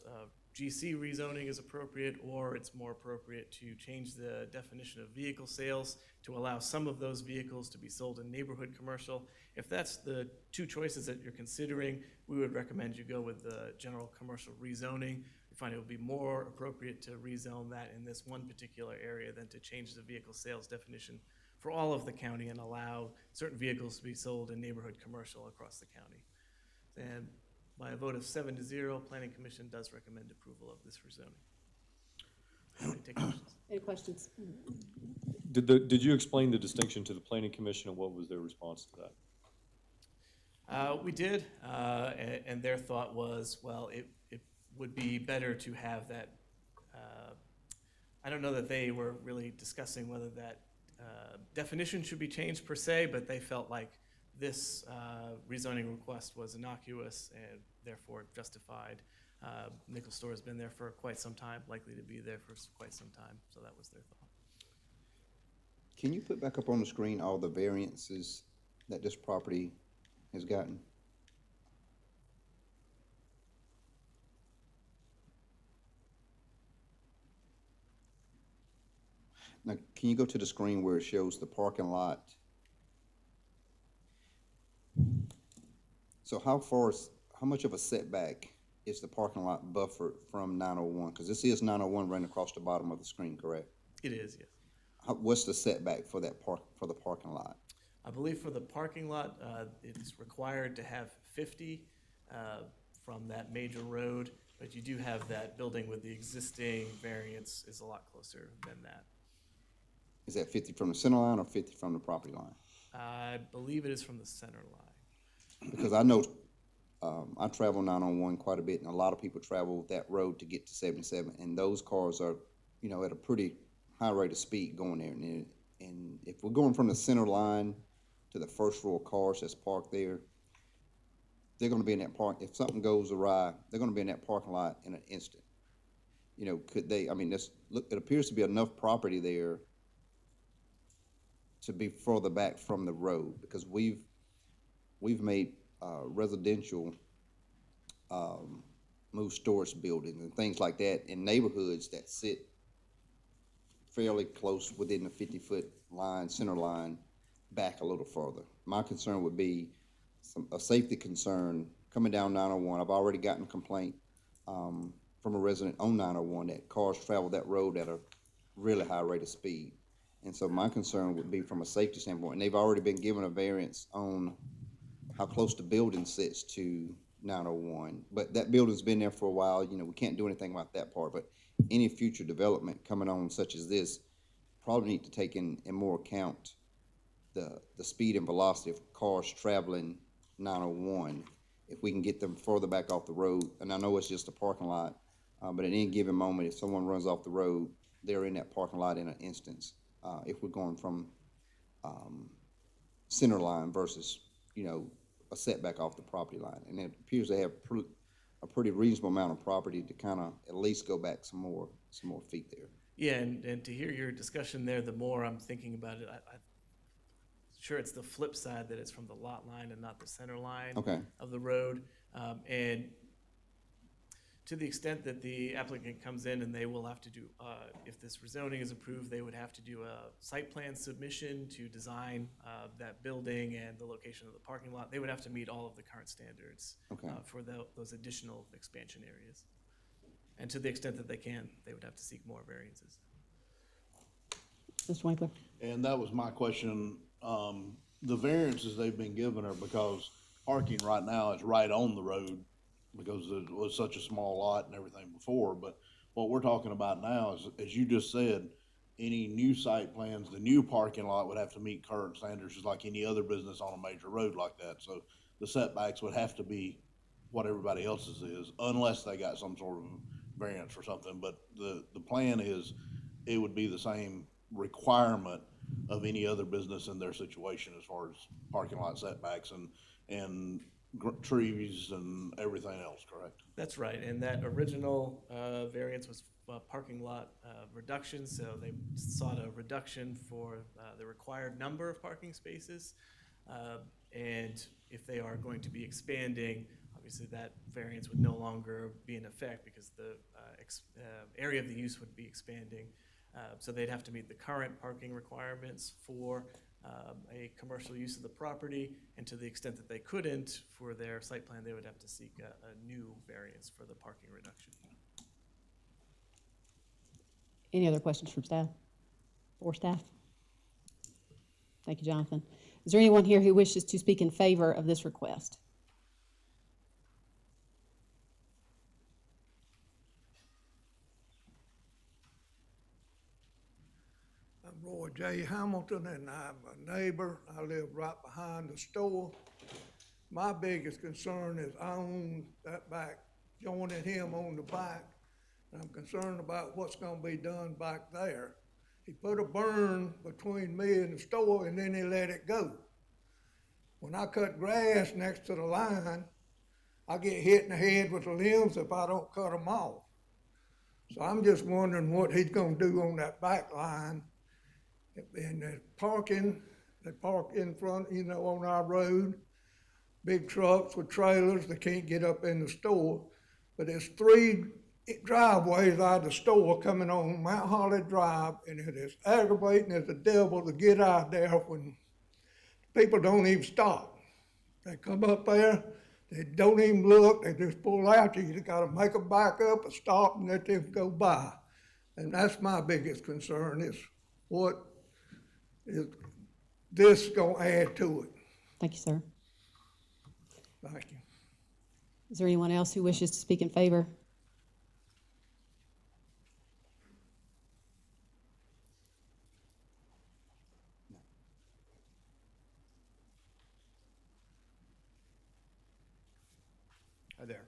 GC rezoning is appropriate, or it's more appropriate to change the definition of vehicle sales to allow some of those vehicles to be sold in neighborhood commercial. If that's the two choices that you're considering, we would recommend you go with the general commercial rezoning. We find it would be more appropriate to rezone that in this one particular area than to change the vehicle sales definition for all of the county and allow certain vehicles to be sold in neighborhood commercial across the county. And by a vote of 7-0, Planning Commission does recommend approval of this rezoning. Take questions. Any questions? Did you explain the distinction to the planning commission, and what was their response to that? We did, and their thought was, well, it would be better to have that. I don't know that they were really discussing whether that definition should be changed per se, but they felt like this rezoning request was innocuous and therefore justified. Nickel Store has been there for quite some time, likely to be there for quite some time, so that was their thought. Can you put back up on the screen all the variances that this property has gotten? Now, can you go to the screen where it shows the parking lot? So how much of a setback is the parking lot buffered from 901? Because this is 901 running across the bottom of the screen, correct? It is, yes. What's the setback for that for the parking lot? I believe for the parking lot, it's required to have 50 from that major road, but you do have that building with the existing variance is a lot closer than that. Is that 50 from the center line or 50 from the property line? I believe it is from the center line. Because I know I travel 901 quite a bit, and a lot of people travel that road to get to 77, and those cars are, you know, at a pretty high rate of speed going there. And if we're going from the center line to the first row of cars that's parked there, they're going to be in that park. If something goes awry, they're going to be in that parking lot in an instant. You know, could they? I mean, look, it appears to be enough property there to be further back from the road, because we've made residential move storage buildings and things like that in neighborhoods that sit fairly close within the 50-foot line, center line, back a little further. My concern would be a safety concern coming down 901. I've already gotten a complaint from a resident on 901 that cars travel that road at a really high rate of speed. And so my concern would be from a safety standpoint, and they've already been given a variance on how close the building sits to 901. But that building's been there for a while. You know, we can't do anything about that part, but any future development coming on such as this probably need to take in more account the speed and velocity of cars traveling 901. If we can get them further back off the road, and I know it's just a parking lot, but at any given moment, if someone runs off the road, they're in that parking lot in an instance. If we're going from center line versus, you know, a setback off the property line. And it appears they have a pretty reasonable amount of property to kind of at least go back some more feet there. Yeah, and to hear your discussion there, the more I'm thinking about it, I'm sure it's the flip side that it's from the lot line and not the center line of the road. And to the extent that the applicant comes in and they will have to do, if this rezoning is approved, they would have to do a site plan submission to design that building and the location of the parking lot. They would have to meet all of the current standards for those additional expansion areas. And to the extent that they can, they would have to seek more variances. Mr. Winkler? And that was my question. The variances they've been given are because parking right now is right on the road because it was such a small lot and everything before. But what we're talking about now is, as you just said, any new site plans, the new parking lot would have to meet current standards just like any other business on a major road like that. So the setbacks would have to be what everybody else's is, unless they got some sort of variance or something. But the plan is, it would be the same requirement of any other business in their situation as far as parking lot setbacks and trees and everything else, correct? That's right, and that original variance was parking lot reduction, so they sought a reduction for the required number of parking spaces. And if they are going to be expanding, obviously that variance would no longer be in effect because the area of the use would be expanding. So they'd have to meet the current parking requirements for a commercial use of the property, and to the extent that they couldn't, for their site plan, they would have to seek a new variance for the parking reduction. Any other questions from staff or staff? Thank you, Jonathan. Is there anyone here who wishes to speak in favor of this request? I'm Roy J. Hamilton, and I'm a neighbor. I live right behind the store. My biggest concern is I own that back, joining him on the back. And I'm concerned about what's gonna be done back there. He put a burn between me and the store, and then he let it go. When I cut grass next to the line, I get hit in the head with the limbs if I don't cut them off. So I'm just wondering what he's gonna do on that back line. And the parking, they park in front, on our road. Big trucks with trailers, they can't get up in the store. But there's 3 driveways out of the store coming on Mount Holly Drive, and it is aggravating as the devil to get out there when people don't even stop. They come up there, they don't even look, they just pull out you. You gotta make them back up and stop and let them go by. And that's my biggest concern is what is this gonna add to it? Thank you, sir. Thank you. Is there anyone else who wishes to speak in favor? Hi there.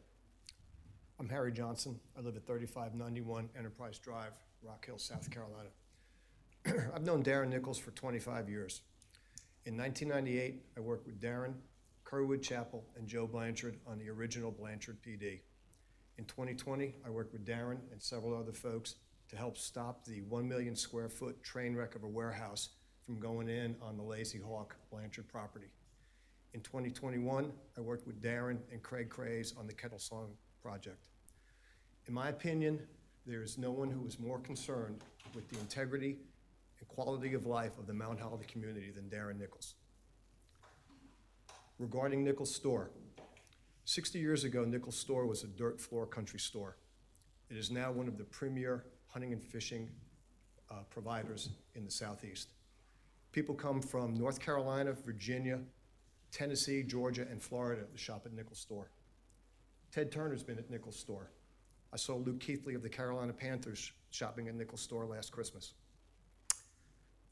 I'm Harry Johnson. I live at 3591 Enterprise Drive, Rock Hill, South Carolina. I've known Darren Nichols for 25 years. In 1998, I worked with Darren, Kerwood Chapel, and Joe Blanchard on the original Blanchard PD. In 2020, I worked with Darren and several other folks to help stop the 1 million square foot train wreck of a warehouse from going in on the Lazy Hawk Blanchard property. In 2021, I worked with Darren and Craig Craze on the Kettle Song project. In my opinion, there is no one who is more concerned with the integrity and quality of life of the Mount Holly community than Darren Nichols. Regarding Nichols' store, 60 years ago, Nichols' store was a dirt floor country store. It is now one of the premier hunting and fishing providers in the Southeast. People come from North Carolina, Virginia, Tennessee, Georgia, and Florida to shop at Nichols' store. Ted Turner's been at Nichols' store. I saw Luke Keithley of the Carolina Panthers shopping at Nichols' store last Christmas.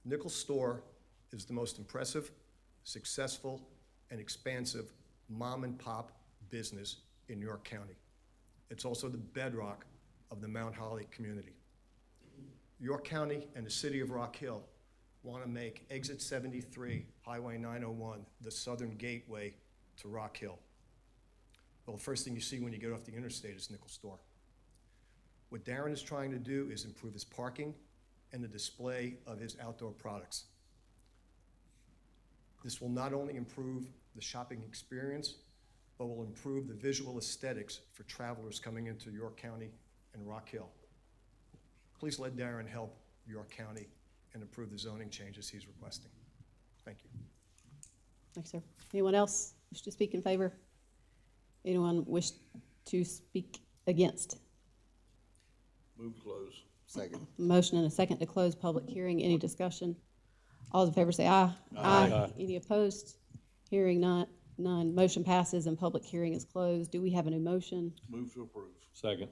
Nichols' store is the most impressive, successful, and expansive mom and pop business in York County. It's also the bedrock of the Mount Holly community. York County and the city of Rock Hill want to make Exit 73, Highway 901, the southern gateway to Rock Hill. Well, the first thing you see when you get off the interstate is Nichols' store. What Darren is trying to do is improve his parking and the display of his outdoor products. This will not only improve the shopping experience, but will improve the visual aesthetics for travelers coming into York County and Rock Hill. Please let Darren help York County and approve the zoning changes he's requesting. Thank you. Thanks, sir. Anyone else wish to speak in favor? Anyone wish to speak against? Move to close. Second. Motion and a second to close public hearing. Any discussion? All those in favor say aye. Aye. Any opposed? Hearing none. none. Motion passes and public hearing is closed. Do we have a new motion? Move to approve. Second.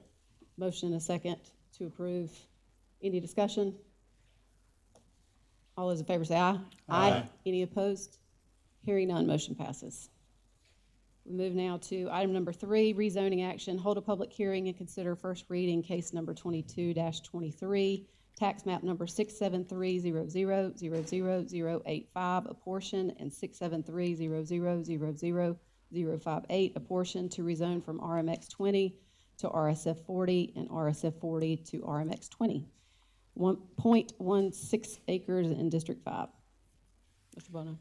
Motion and a second to approve. Any discussion? All those in favor say aye. Aye. Any opposed? Hearing none, motion passes. We move now to item number 3, rezoning action. Hold a public hearing and consider first reading case number 22-23, tax map number 67300000085, a portion, and 67300000058, a portion, to rezone from RMX 20 to RSF 40 and RSF 40 to RMX 20. 1.16 acres in District 5. Mr. Bono.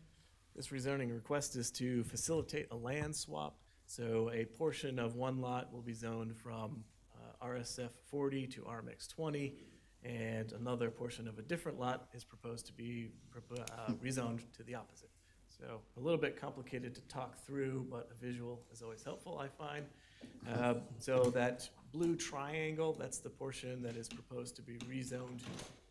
This rezoning request is to facilitate a land swap. So a portion of one lot will be zoned from RSF 40 to RMX 20, and another portion of a different lot is proposed to be rezoned to the opposite. So a little bit complicated to talk through, but a visual is always helpful, I find. So that blue triangle, that's the portion that is proposed to be rezoned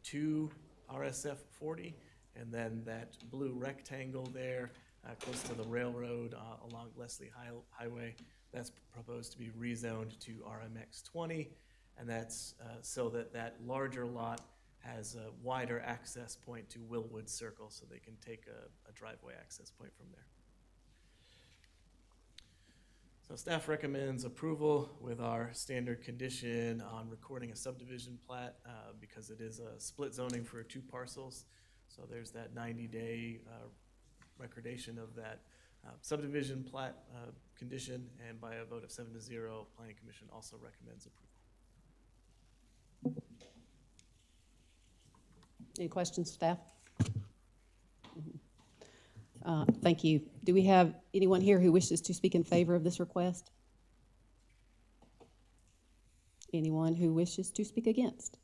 to RSF 40. And then that blue rectangle there, close to the railroad along Leslie Highway, that's proposed to be rezoned to RMX 20. And that's so that that larger lot has a wider access point to Willwood Circle, so they can take a driveway access point from there. So staff recommends approval with our standard condition on recording a subdivision plat because it is a split zoning for 2 parcels. So there's that 90-day recordation of that subdivision plat condition, and by a vote of 7-0, Planning Commission also recommends approval. Any questions, staff? Thank you. Do we have anyone here who wishes to speak in favor of this request? Anyone who wishes to speak against?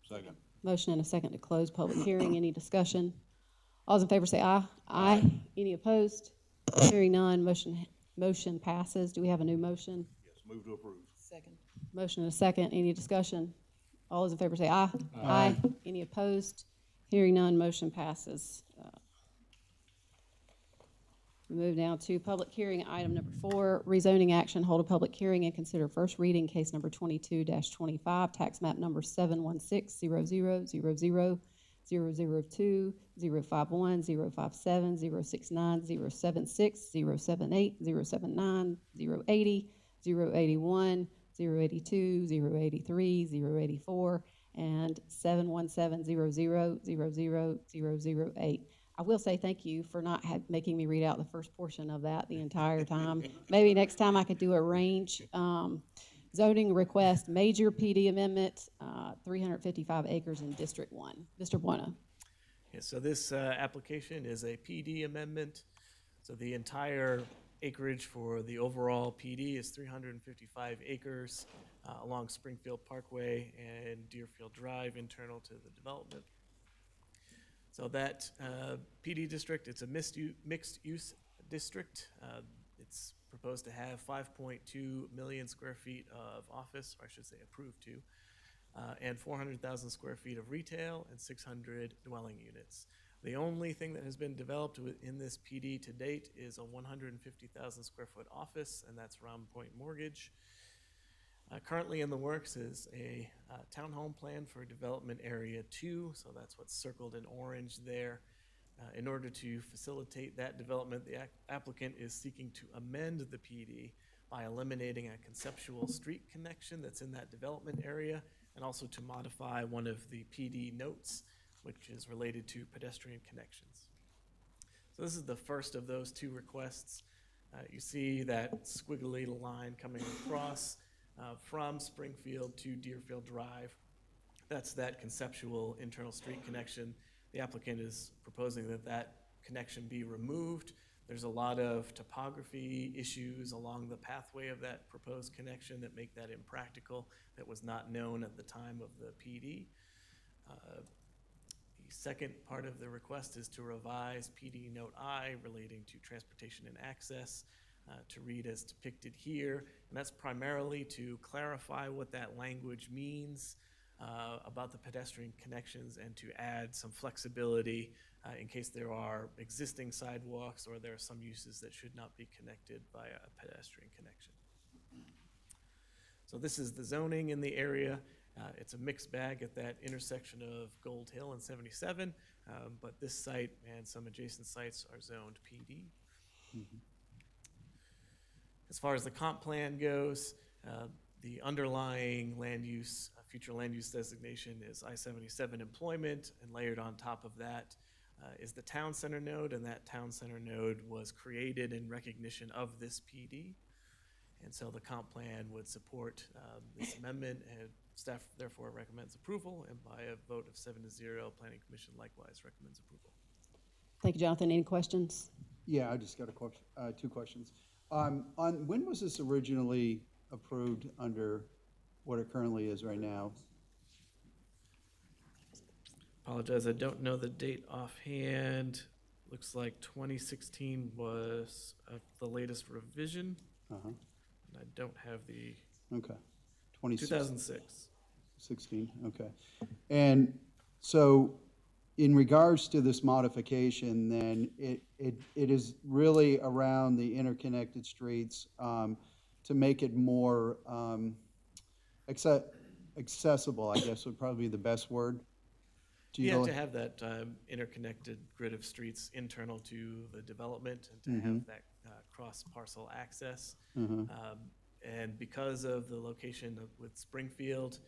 Second. Motion and a second to close public hearing. Any discussion? All those in favor say aye. Aye. Any opposed? Hearing none, motion passes. Do we have a new motion? Yes, move to approve. Second. Motion and a second. Any discussion? All those in favor say aye. Aye. Any opposed? Hearing none, motion passes. We move now to public hearing, item number 4, rezoning action. Hold a public hearing and consider first reading case number 22-25, tax map number 71600000002 051 057 069 076 078 079 080 081 082 083 084 and 71700000008. I will say thank you for not making me read out the first portion of that the entire time. Maybe next time I could do a range. Zoning request, major PD amendment, 355 acres in District 1. Mr. Buona. Yeah, so this application is a PD amendment. So the entire acreage for the overall PD is 355 acres along Springfield Parkway and Deerfield Drive, internal to the development. So that PD district, it's a mixed-use district. It's proposed to have 5.2 million square feet of office, or I should say approved to, and 400,000 square feet of retail and 600 dwelling units. The only thing that has been developed in this PD to date is a 150,000 square foot office, and that's Round Point Mortgage. Currently in the works is a townhome plan for Development Area 2, so that's what's circled in orange there. In order to facilitate that development, the applicant is seeking to amend the PD by eliminating a conceptual street connection that's in that development area, and also to modify one of the PD notes, which is related to pedestrian connections. So this is the first of those 2 requests. You see that squiggly line coming across from Springfield to Deerfield Drive. That's that conceptual internal street connection. The applicant is proposing that that connection be removed. There's a lot of topography issues along the pathway of that proposed connection that make that impractical, that was not known at the time of the PD. The second part of the request is to revise PD Note I relating to transportation and access to read as depicted here, and that's primarily to clarify what that language means about the pedestrian connections and to add some flexibility in case there are existing sidewalks or there are some uses that should not be connected by a pedestrian connection. So this is the zoning in the area. It's a mixed bag at that intersection of Gold Hill and 77, but this site and some adjacent sites are zoned PD. As far as the comp plan goes, the underlying land use, future land use designation is I-77 employment, and layered on top of that is the town center node, and that town center node was created in recognition of this PD. And so the comp plan would support this amendment, and staff therefore recommends approval, and by a vote of 7-0, Planning Commission likewise recommends approval. Thank you, Jonathan. Any questions? Yeah, I just got a question, 2 questions. When was this originally approved under what it currently is right now? Apologize, I don't know the date offhand. Looks like 2016 was the latest revision. And I don't have the. Okay. 2006. 16, okay. And so in regards to this modification, then it is really around the interconnected streets to make it more accessible, I guess would probably be the best word. Yeah, to have that interconnected grid of streets internal to the development and to have that cross-parcel access. And because of the location with Springfield,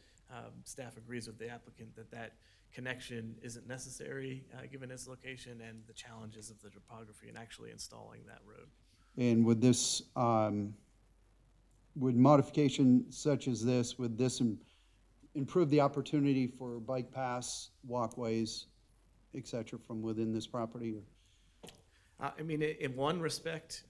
staff agrees with the applicant that that connection isn't necessary given its location and the challenges of the topography and actually installing that road. And would this, would modification such as this, would this improve the opportunity for bike paths, walkways, et cetera, from within this property? I mean, in one respect,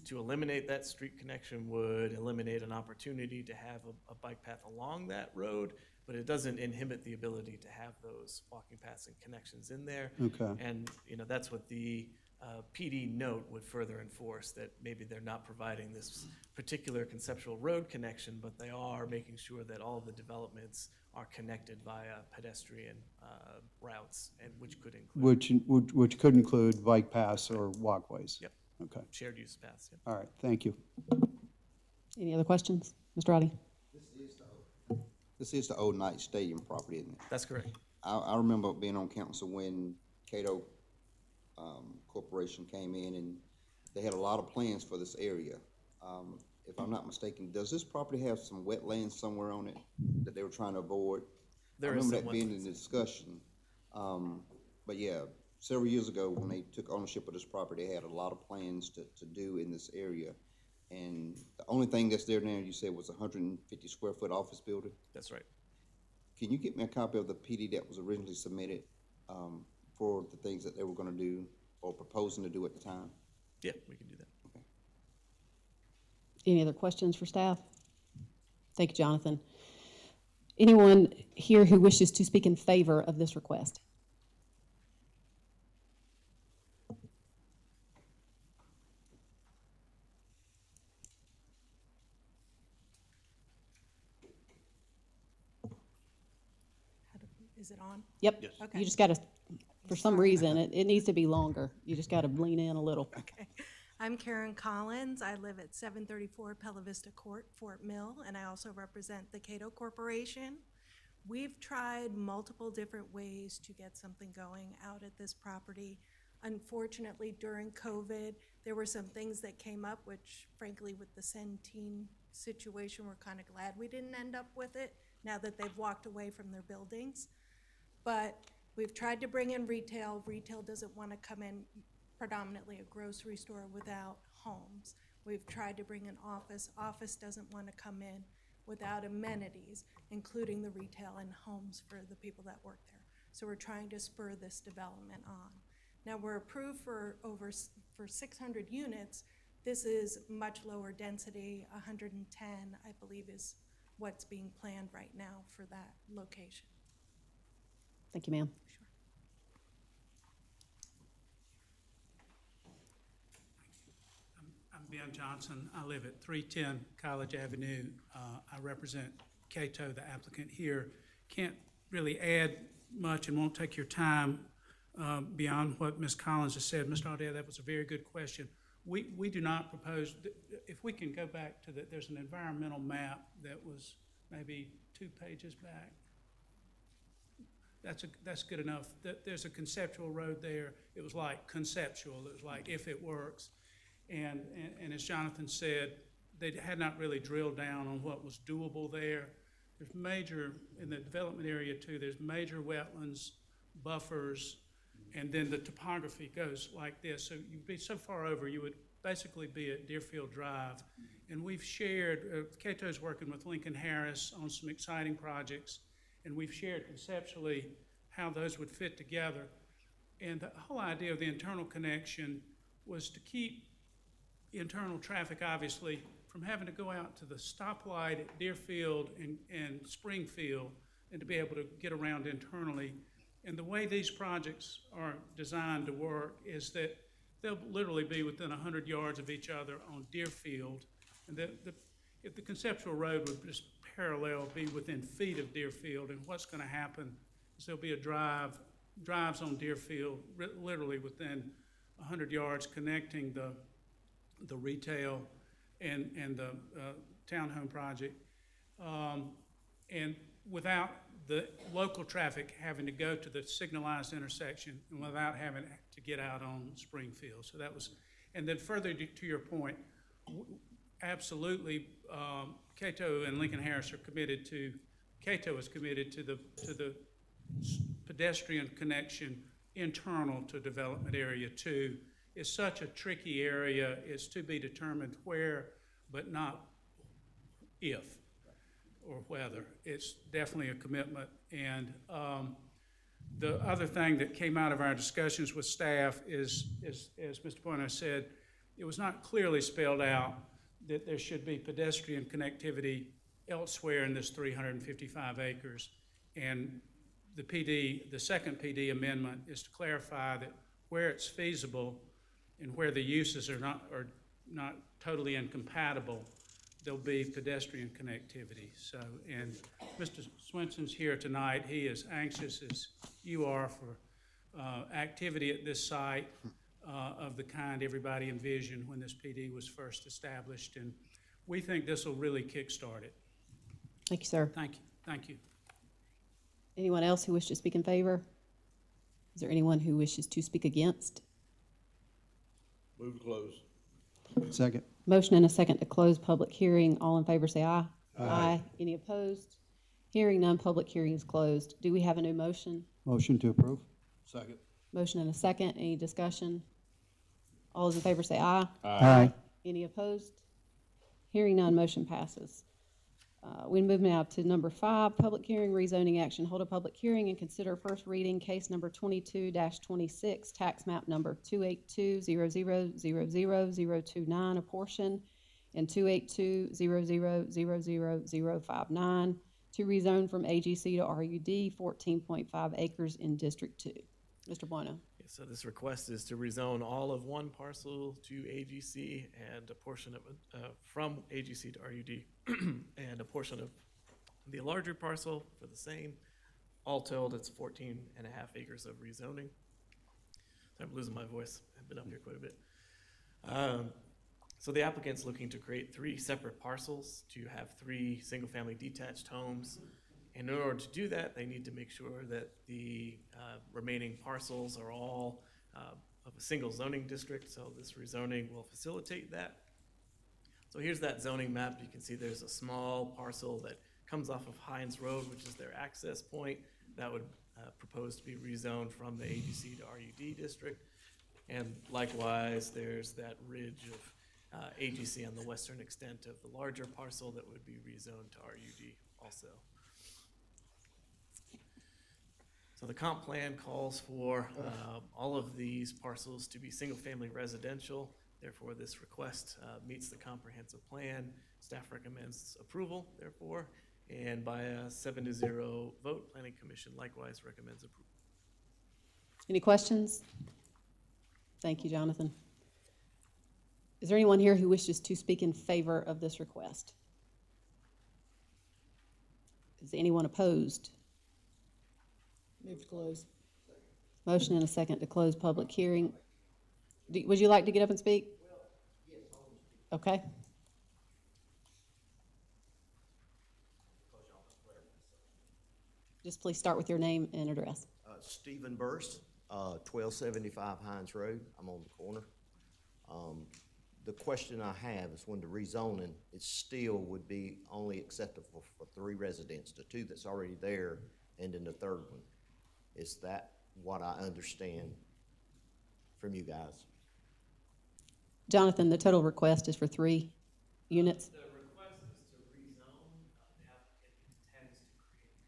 to eliminate that street connection would eliminate an opportunity to have a bike path along that road, but it doesn't inhibit the ability to have those walking paths and connections in there. Okay. And, that's what the PD note would further enforce, that maybe they're not providing this particular conceptual road connection, but they are making sure that all the developments are connected via pedestrian routes, and which could include. Which could include bike paths or walkways? Yep. Okay. Shared use paths, yep. All right, thank you. Any other questions? Mr. Roddy? This is the old Knight Stadium property, isn't it? That's correct. I remember being on council when Cato Corporation came in, and they had a lot of plans for this area. If I'm not mistaken, does this property have some wetlands somewhere on it that they were trying to avoid? There I is remember some that being wetlands. in the discussion. But yeah, several years ago, when they took ownership of this property, they had a lot of plans to do in this area. And the only thing that's there now, you said, was a 150 square foot office building? That's right. Can you get me a copy of the PD that was originally submitted for the things that they were gonna do or proposing to do at the time? Yeah, we can do that. Okay. Any other questions for staff? Thank you, Jonathan. Anyone here who wishes to speak in favor of this request? Is it on? Yep. Yes. Okay. You just got to, for some reason, it needs to be longer. You just got to lean in a little. Okay. I'm Karen Collins. I live at 734 Pella Vista Court, Fort Mill, and I also represent the Cato Corporation. We've tried multiple different ways to get something going out at this property. Unfortunately, during COVID, there were some things that came up, which frankly, with the Centene situation, we're kind of glad we didn't end up with it now that they've walked away from their buildings. But we've tried to bring in retail. Retail doesn't want to come in, predominantly a grocery store, without homes. We've tried to bring in office. Office doesn't want to come in without amenities, including the retail and homes for the people that work there. So we're trying to spur this development on. Now we're approved for 600 units. This is much lower density, 110, I believe, is what's being planned right now for that location. Thank you, ma'am. Sure. I'm Ben Johnson. I live at 310 College Avenue. I represent Cato, the applicant here, can't really add much and won't take your time beyond what Ms. Collins has said. Mr. Audette, that was a very good question. We do not propose, if we can go back to there's an environmental map that was maybe 2 pages back. That's good enough. There's a conceptual road there. It was like conceptual. It was like if it works. And as Jonathan said, they had not really drilled down on what was doable there. There's major, in the development area too, there's major wetlands, buffers, and then the topography goes like this. So you'd be so far over, you would basically be at Deerfield Drive. And we've shared, Cato's working with Lincoln Harris on some exciting projects, and we've shared conceptually how those would fit together. And the whole idea of the internal connection was to keep internal traffic, obviously, from having to go out to the stoplight at Deerfield and Springfield and to be able to get around internally. And the way these projects are designed to work is that they'll literally be within 100 yards of each other on Deerfield. And if the conceptual road would just parallel, be within feet of Deerfield, and what's going to happen is there'll be a drives on Deerfield, literally within 100 yards, connecting the retail and the townhome project, and without the local traffic having to go to the signalized intersection and without having to get out on Springfield. So that was, and then further to your point, absolutely, Cato and Lincoln Harris are committed to, Cato is committed to the pedestrian connection internal to development area 2. It's such a tricky area. It's to be determined where, but not if or whether. It's definitely a commitment. And the other thing that came out of our discussions with staff is, as Mr. Pointer said, it was not clearly spelled out that there should be pedestrian connectivity elsewhere in this 355 acres. And the PD, the second PD amendment is to clarify that where it's feasible and where the uses are not totally incompatible, there'll be pedestrian connectivity. So, and Mr. Swenson's here tonight. He is anxious, as you are, for activity at this site of the kind everybody envisioned when this PD was first established. And we think this will really kickstart it. Thank you, sir. Thank you. Thank you. Anyone else who wishes to speak in favor? Is there anyone who wishes to speak against? Move to close. Second. Motion and a second to close public hearing. All in favor say aye. Aye. Any opposed? Hearing none, public hearing is closed. Do we have a new motion? Motion to approve. Second. Motion and a second. Any discussion? All those in favor say aye. Aye. Any opposed? Hearing none, motion passes. We move now to number 5, public hearing, rezoning action. Hold a public hearing and consider first reading case number 22-26, tax map number 28200000029, a portion, and 28200000059 to rezone from AGC to RUD, 14.5 acres in District 2. Mr. Bueno. So this request is to rezone all of one parcel to AGC and a portion of it from AGC to RUD and a portion of the larger parcel for the same. All told, it's 14 and a half acres of rezoning. I'm losing my voice. I've been up here quite a bit. So the applicant's looking to create 3 separate parcels to have 3 single-family detached homes. And in order to do that, they need to make sure that the remaining parcels are all of a single zoning district, so this rezoning will facilitate that. So here's that zoning map. You can see there's a small parcel that comes off of Hines Road, which is their access point. That would propose to be rezoned from the AGC to RUD district. And likewise, there's that ridge of AGC on the western extent of the larger parcel that would be rezoned to RUD also. So the comp plan calls for all of these parcels to be single-family residential. Therefore, this request meets the comprehensive plan. Staff recommends approval, therefore, and by a 7-0 vote, Planning Commission likewise recommends approval. Any questions? Thank you, Jonathan. Is there anyone here who wishes to speak in favor of this request? Is anyone opposed? Move to close. Motion and a second to close public hearing. Would you like to get up and speak? Okay. Just please start with your name and address. Stephen Burst, 1275 Hines Road. I'm on the corner. The question I have is when the rezoning, it still would be only acceptable for 3 residents, the 2 that's already there, and then the 3rd one. Is that what I understand from you guys? Jonathan, the total request is for 3 units. The request is to rezone, the applicant intends to create parcels.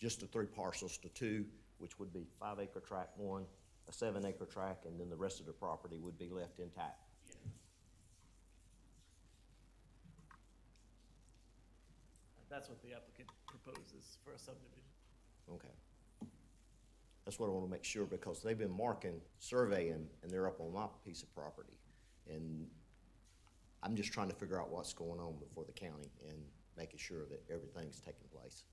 Just the 3 parcels to 2, which would be 5-acre tract 1, a 7-acre tract, and then the rest of the property would be left intact. That's what the applicant proposes for a subdivision. Okay. That's what I want to make sure, because they've been marking, surveying, and they're up on my piece of property. And I'm just trying to figure out what's going on before the county and making sure that everything's taking place.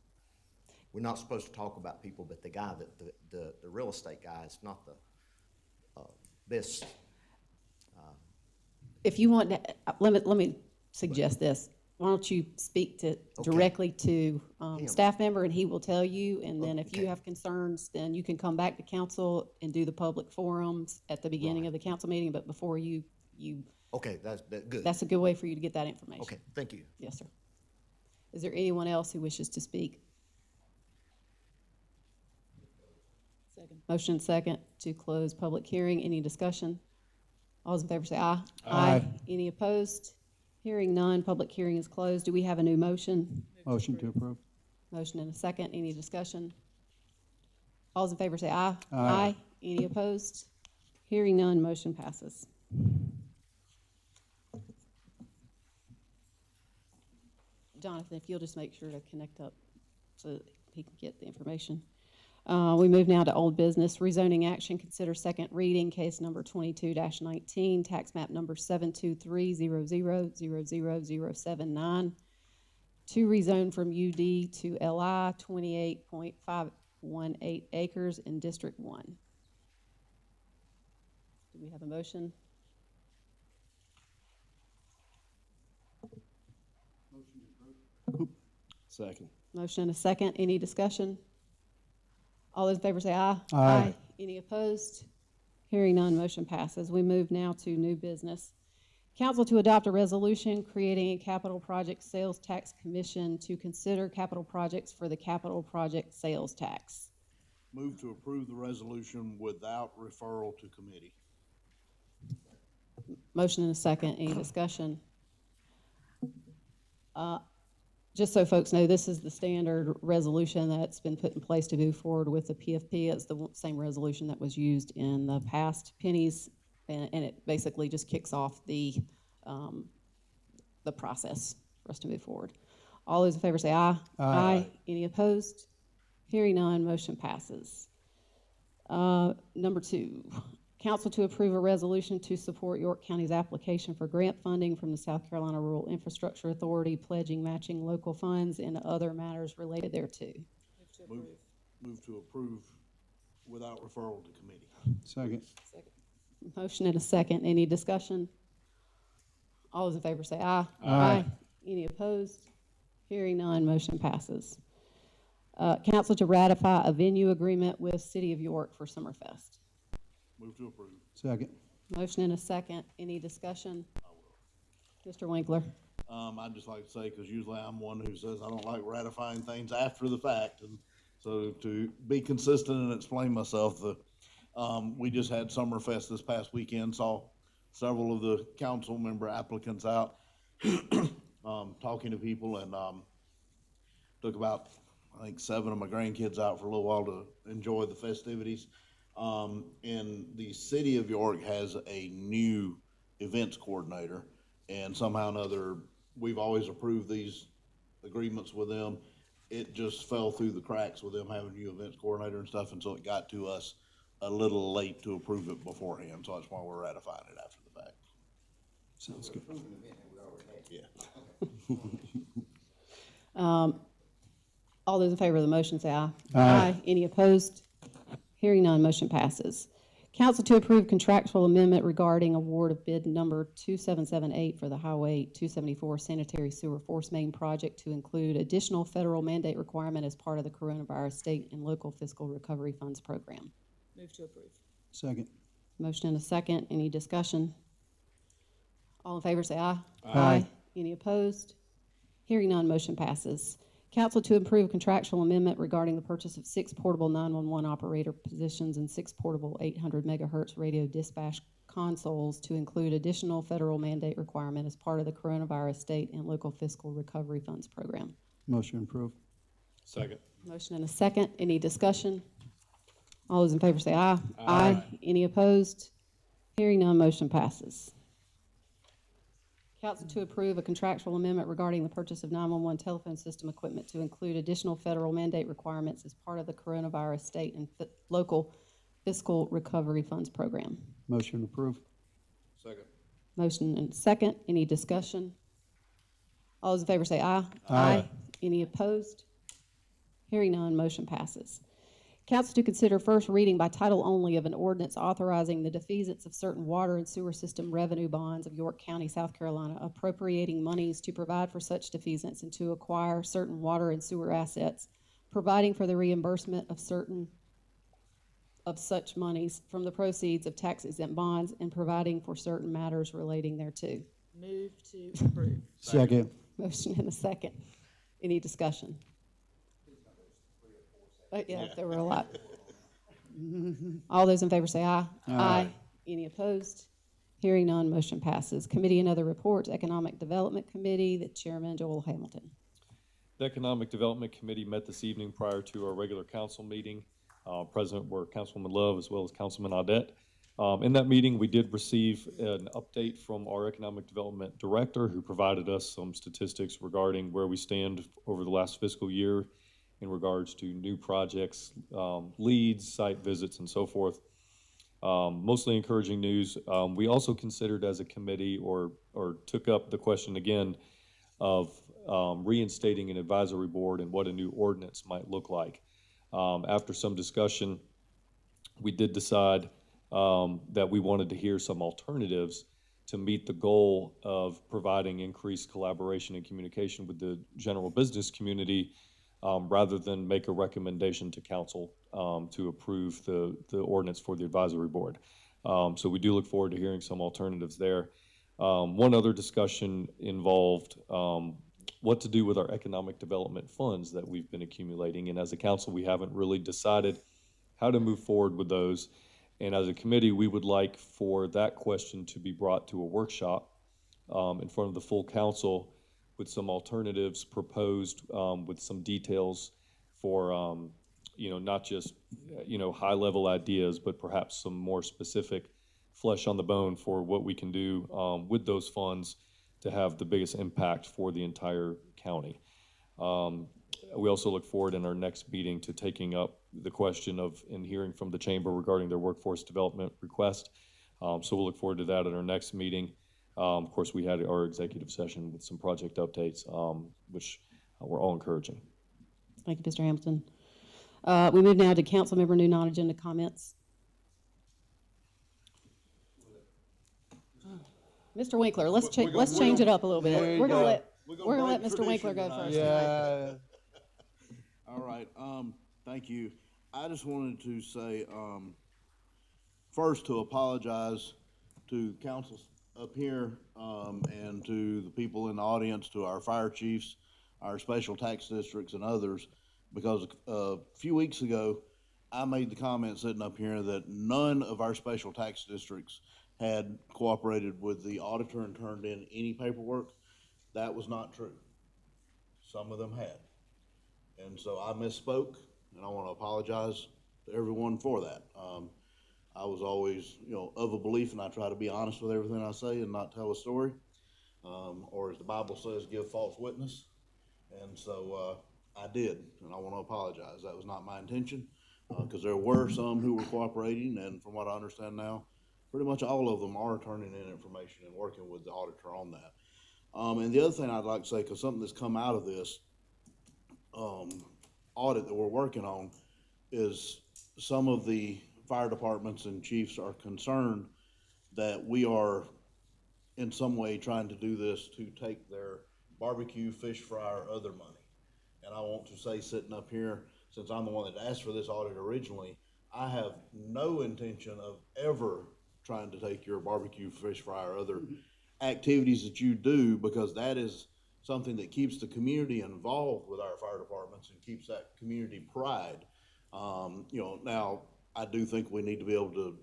We're not supposed to talk about people, but the guy that, the real estate guy is not the best. If you want to, let me suggest this. Why don't you speak to, directly to staff member, and he will tell you, and then if you have concerns, then you can come back to council and do the public forums at the beginning of the council meeting, but before you. Okay, that's good. That's a good way for you to get that information. Okay, thank you. Yes, sir. Is there anyone else who wishes to speak? Second. Motion second to close public hearing. Any discussion? All those in favor say aye. Aye. Any opposed? Hearing none, public hearing is closed. Do we have a new motion? Motion to approve. Motion and a second. Any discussion? All those in favor say aye. Aye. Any opposed? Hearing none, motion passes. Jonathan, if you'll just make sure to connect up so that he can get the information. We move now to old business, rezoning action, consider second reading, case number 22-19, tax map number 72300000079, to rezone from UD to LI, 28.518 acres in District 1. Do we have a motion? Second. Motion and a second. Any discussion? All those in favor say aye. Aye. Any opposed? Hearing none, motion passes. We move now to new business. Council to adopt a resolution creating a capital project sales tax commission to consider capital projects for the capital project sales tax. Move to approve the resolution without referral to committee. Motion and a second. Any discussion? Just so folks know, this is the standard resolution that's been put in place to move forward with the PFP. It's the same resolution that was used in the past pennies, and it basically just kicks off the process for us to move forward. All those in favor say aye. Aye. Any opposed? Hearing none, motion passes. Number 2, council to approve a resolution to support York County's application for grant funding from the South Carolina Rural Infrastructure Authority, pledging matching local funds and other matters related therereto. Move to approve without referral to committee. Second. Motion and a second. Any discussion? All those in favor say aye. Aye. Any opposed? Hearing none, motion passes. Council to ratify a venue agreement with City of York for Summerfest. Move to approve. Second. Motion and a second. Any discussion? Mr. Winkler. I'd just like to say, because usually I'm one who says I don't like ratifying things after the fact, and so to be consistent and explain myself, we just had Summerfest this past weekend, saw several of the council member applicants out talking to people, and took about, I think, 7 of my grandkids out for a little while to enjoy the festivities. And the City of York has a new events coordinator, and somehow or another, we've always approved these agreements with them. It just fell through the cracks with them having a new events coordinator and stuff, and so it got to us a little late to approve it beforehand, so that's why we're ratifying it after the fact. Sounds good. Yeah. All those in favor of the motion say aye. Aye. Any opposed? Hearing none, motion passes. Council to approve contractual amendment regarding award of bid number 2778 for the Highway 274 sanitary sewer force main project to include additional federal mandate requirement as part of the coronavirus state and local fiscal recovery funds program. Move to approve. Second. Motion and a second. Any discussion? All in favor say aye. Aye. Any opposed? Hearing none, motion passes. Council to approve contractual amendment regarding the purchase of 6 portable 911 operator positions and 6 portable 800 megahertz radio dispatch consoles to include additional federal mandate requirement as part of the coronavirus state and local fiscal recovery funds program. Motion approved. Second. Motion and a second. Any discussion? All those in favor say aye. Aye. Any opposed? Hearing none, motion passes. Council to approve a contractual amendment regarding the purchase of 911 telephone system equipment to include additional federal mandate requirements as part of the coronavirus state and local fiscal recovery funds program. Motion approved. Second. Motion and second. Any discussion? All those in favor say aye. Aye. Any opposed? Hearing none, motion passes. Council to consider first reading by title only of an ordinance authorizing the defeasance of certain water and sewer system revenue bonds of York County, South Carolina, appropriating monies to provide for such defeasance and to acquire certain water and sewer assets, providing for the reimbursement of certain of such monies from the proceeds of tax exempt bonds and providing for certain matters relating thereto. Move to approve. Second. Motion and a second. Any discussion? Yeah, there were a lot. All those in favor say aye. Aye. Any opposed? Hearing none, motion passes. Committee and other reports, Economic Development Committee, the Chairman, Joel Hamilton. The Economic Development Committee met this evening prior to our regular council meeting. Present were Councilwoman Love as well as Councilman Audette. In that meeting, we did receive an update from our Economic Development Director, who provided us some statistics regarding where we stand over the last fiscal year in regards to new projects, leads, site visits, and so forth. Mostly encouraging news. We also considered as a committee or took up the question again of reinstating an advisory board and what a new ordinance might look like. After some discussion, we did decide that we wanted to hear some alternatives to meet the goal of providing increased collaboration and communication with the general business community, rather than make a recommendation to council to approve the ordinance for the advisory board. So we do look forward to hearing some alternatives there. One other discussion involved what to do with our economic development funds that we've been accumulating. And as a council, we haven't really decided how to move forward with those. And as a committee, we would like for that question to be brought to a workshop in front of the full council with some alternatives proposed, with some details for, not just, high-level ideas, but perhaps some more specific flesh on the bone for what we can do with those funds to have the biggest impact for the entire county. We also look forward in our next meeting to taking up the question of and hearing from the chamber regarding their workforce development request. So we'll look forward to that at our next meeting. Of course, we had our executive session with some project updates, which were all encouraging. Thank you, Mr. Hamilton. We move now to council member new non-agenda comments. Mr. Winkler, let's change it up a little bit. We're gonna let Mr. Winkler go first. Yeah. All right. Thank you. I just wanted to say, first to apologize to council up here, and to the people in the audience, to our fire chiefs, our special tax districts, and others, because a few weeks ago, I made the comment sitting up here that none of our special tax districts had cooperated with the auditor and turned in any paperwork. That was not true. Some of them had. And so I misspoke, and I want to apologize to everyone for that. I was always, of a belief, and I try to be honest with everything I say and not tell a story, or as the Bible says, give false witness. And so I did, and I want to apologize. That was not my intention, because there were some who were cooperating, and from what I understand now, pretty much all of them are turning in information and working with the auditor on that. And the other thing I'd like to say, because something that's come out of this, audit that we're working on is some of the fire departments and chiefs are concerned that we are in some way trying to do this to take their barbecue, fish fry, or other money. And I want to say, sitting up here, since I'm the one that asked for this audit originally, I have no intention of ever trying to take your barbecue, fish fry, or other activities that you do, because that is something that keeps the community involved with our fire departments and keeps that community pride. Now, I do think we need to be able to,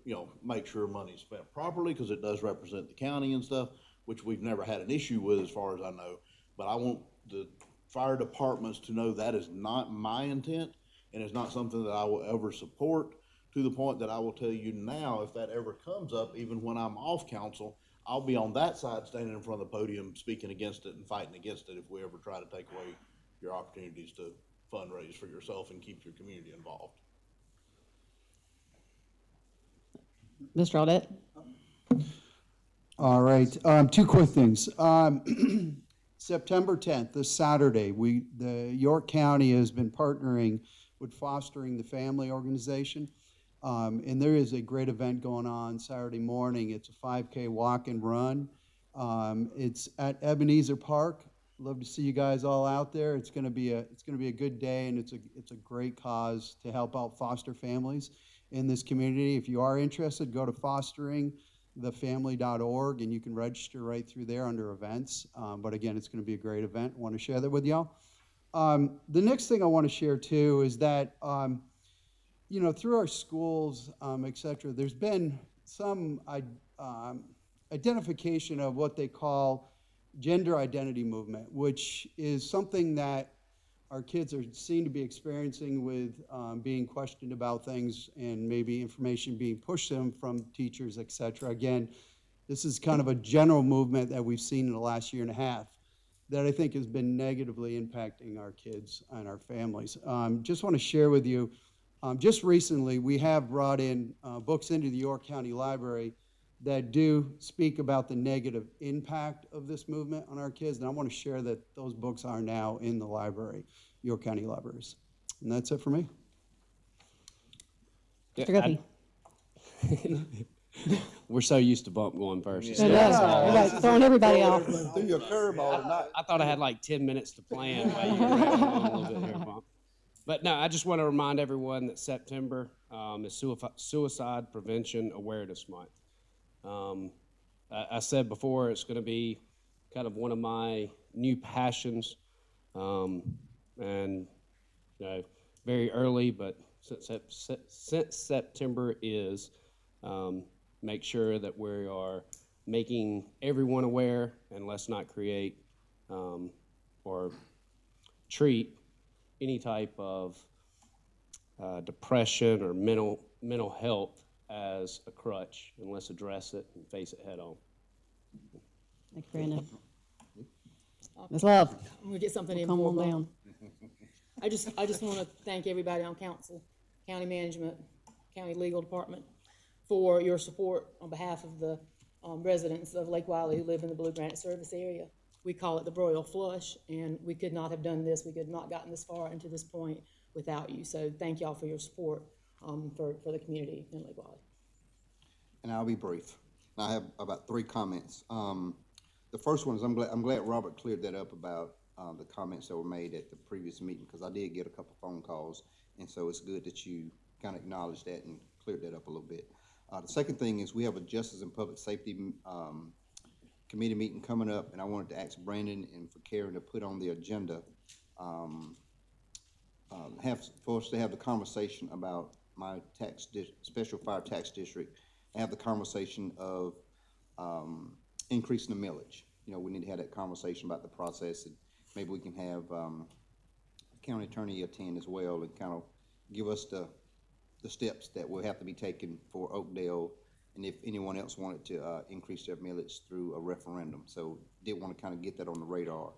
make sure money's spent properly, because it does represent the county and stuff, which we've never had an issue with as far as I know. But I want the fire departments to know that is not my intent, and it's not something that I will ever support, to the point that I will tell you now, if that ever comes up, even when I'm off council, I'll be on that side standing in front of the podium speaking against it and fighting against it if we ever try to take away your opportunities to fundraise for yourself and keep your community involved. Mr. Audette? All right, two quick things. September 10th, this Saturday, the York County has been partnering with Fostering the Family organization. And there is a great event going on Saturday morning. It's a 5K walk and run. It's at Ebenezer Park. Love to see you guys all out there. It's going to be a good day, and it's a great cause to help out foster families in this community. If you are interested, go to fosteringthefamily.org, and you can register right through there under events. But again, it's going to be a great event. I want to share that with y'all. The next thing I want to share too is that through our schools, et cetera, there's been some identification of what they call gender identity movement, which is something that our kids are seen to be experiencing with being questioned about things and maybe information being pushed to them from teachers, et cetera. Again, this is kind of a general movement that we've seen in the last year and a half that I think has been negatively impacting our kids and our families. Just want to share with you, just recently, we have brought in books into the York County Library that do speak about the negative impact of this movement on our kids, and I want to share that those books are now in the library, York County Libraries. And that's it for me. Mr. Guppy? We're so used to Bump going first. I know. Everybody's throwing everybody off. Threw you a curveball tonight. I thought I had like 10 minutes to plan while you were dragging on a little bit here, Bump. But no, I just want to remind everyone that September is Suicide Prevention Awareness Month. I said before, it's going to be kind of one of my new passions, and very early, but since September is, make sure that we are making everyone aware, and let's not create or treat any type of depression or mental health as a crutch, and let's address it and face it head on. Thank you, Brandon. Ms. Love? I'm gonna get something in. Come before on Bob. down. I just want to thank everybody on council, county management, county legal department, for your support on behalf of the residents of Lake Wiley who live in the Blue Granite Service area. We call it the Broil Flush, and we could not have done this, we could not gotten this far and to this point without you. So thank y'all for your support for the community in Lake Wiley. And I'll be brief. I have about 3 comments. The first one is I'm glad Robert cleared that up about the comments that were made at the previous meeting, because I did get a couple phone calls, and so it's good that you kind of acknowledged that and cleared that up a little bit. The second thing is we have a Justice and Public Safety committee meeting coming up, and I wanted to ask Brandon and for Karen to put on the agenda for us to have the conversation about my special fire tax district, and have the conversation of increasing the millage. We need to have that conversation about the process, and maybe we can have county attorney attend as well and kind of give us the steps that will have to be taken for Oakdale, and if anyone else wanted to increase their millage through a referendum. So did want to kind of get that on the radar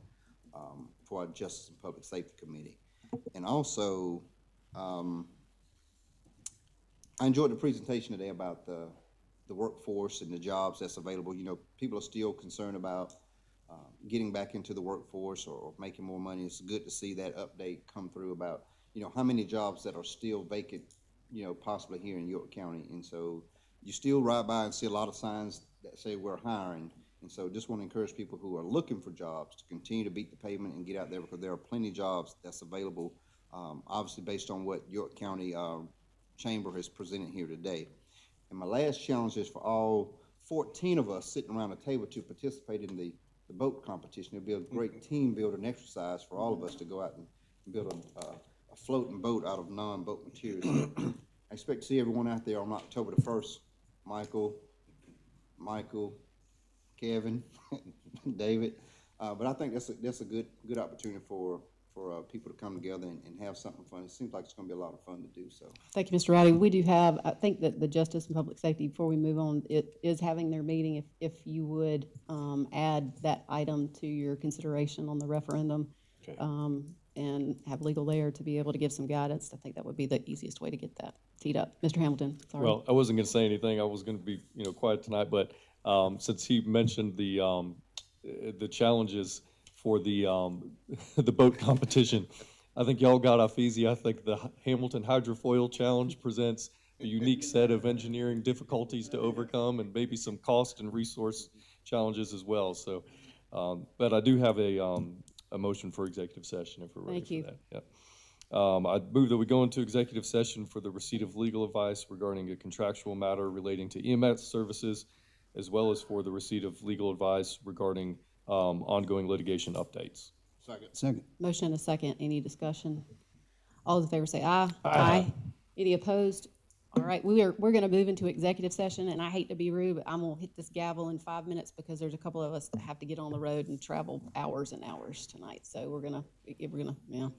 for our Justice and Public Safety Committee. And also, I enjoyed the presentation today about the workforce and the jobs that's available. People are still concerned about getting back into the workforce or making more money. It's good to see that update come through about you know, how many jobs that are still vacant, you know, possibly here in York County. And so you still ride by and see a lot of signs that say we're hiring. And so just want to encourage people who are looking for jobs to continue to beat the pavement and get out there, because there are plenty of jobs that's available, obviously based on what York County Chamber has presented here today. And my last challenge is for all 14 of us sitting around the table to participate in the boat competition. It'll be a great team building exercise for all of us to go out and build a floating boat out of non-boat materials. I expect to see everyone out there on October the 1st. Michael, Kevin, David. But I think that's a good opportunity for people to come together and have something fun. It seems like it's going to be a lot of fun to do so. Thank you, Mr. Rowdy. We do have, I think that the Justice and Public Safety, before we move on, it is having their meeting. If you would add that item to your consideration on the referendum, and have legal there to be able to give some guidance, I think that would be the easiest way to get that teed up. Mr. Hamilton, sorry. Well, I wasn't going to say anything. I was going to be, quiet tonight, but since he mentioned the challenges for the the boat competition, I think y'all got off easy. I think the Hamilton Hydrofoil Challenge presents a unique set of engineering difficulties to overcome, and maybe some cost and resource challenges as well. So, but I do have a motion for executive session if we're ready for that. Yep. I move that we go into executive session for the receipt of legal advice regarding a contractual matter relating to EMS services, as well as for the receipt of legal advice regarding ongoing litigation updates. Second. Motion and a second. Any discussion? All those in favor say aye. Aye. Any opposed? All right, we're going to move into executive session, and I hate to be rude, but I'm going to hit this gavel in 5 minutes because there's a couple of us that have to get on the road and travel hours and hours tonight. So we're gonna, yeah.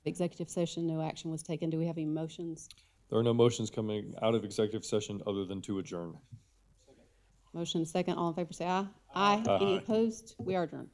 Executive session, no action was taken. Do we have any motions? There are no motions coming out of executive session other than to adjourn. Motion second, all in favor say aye. Aye. Any opposed? We are adjourned.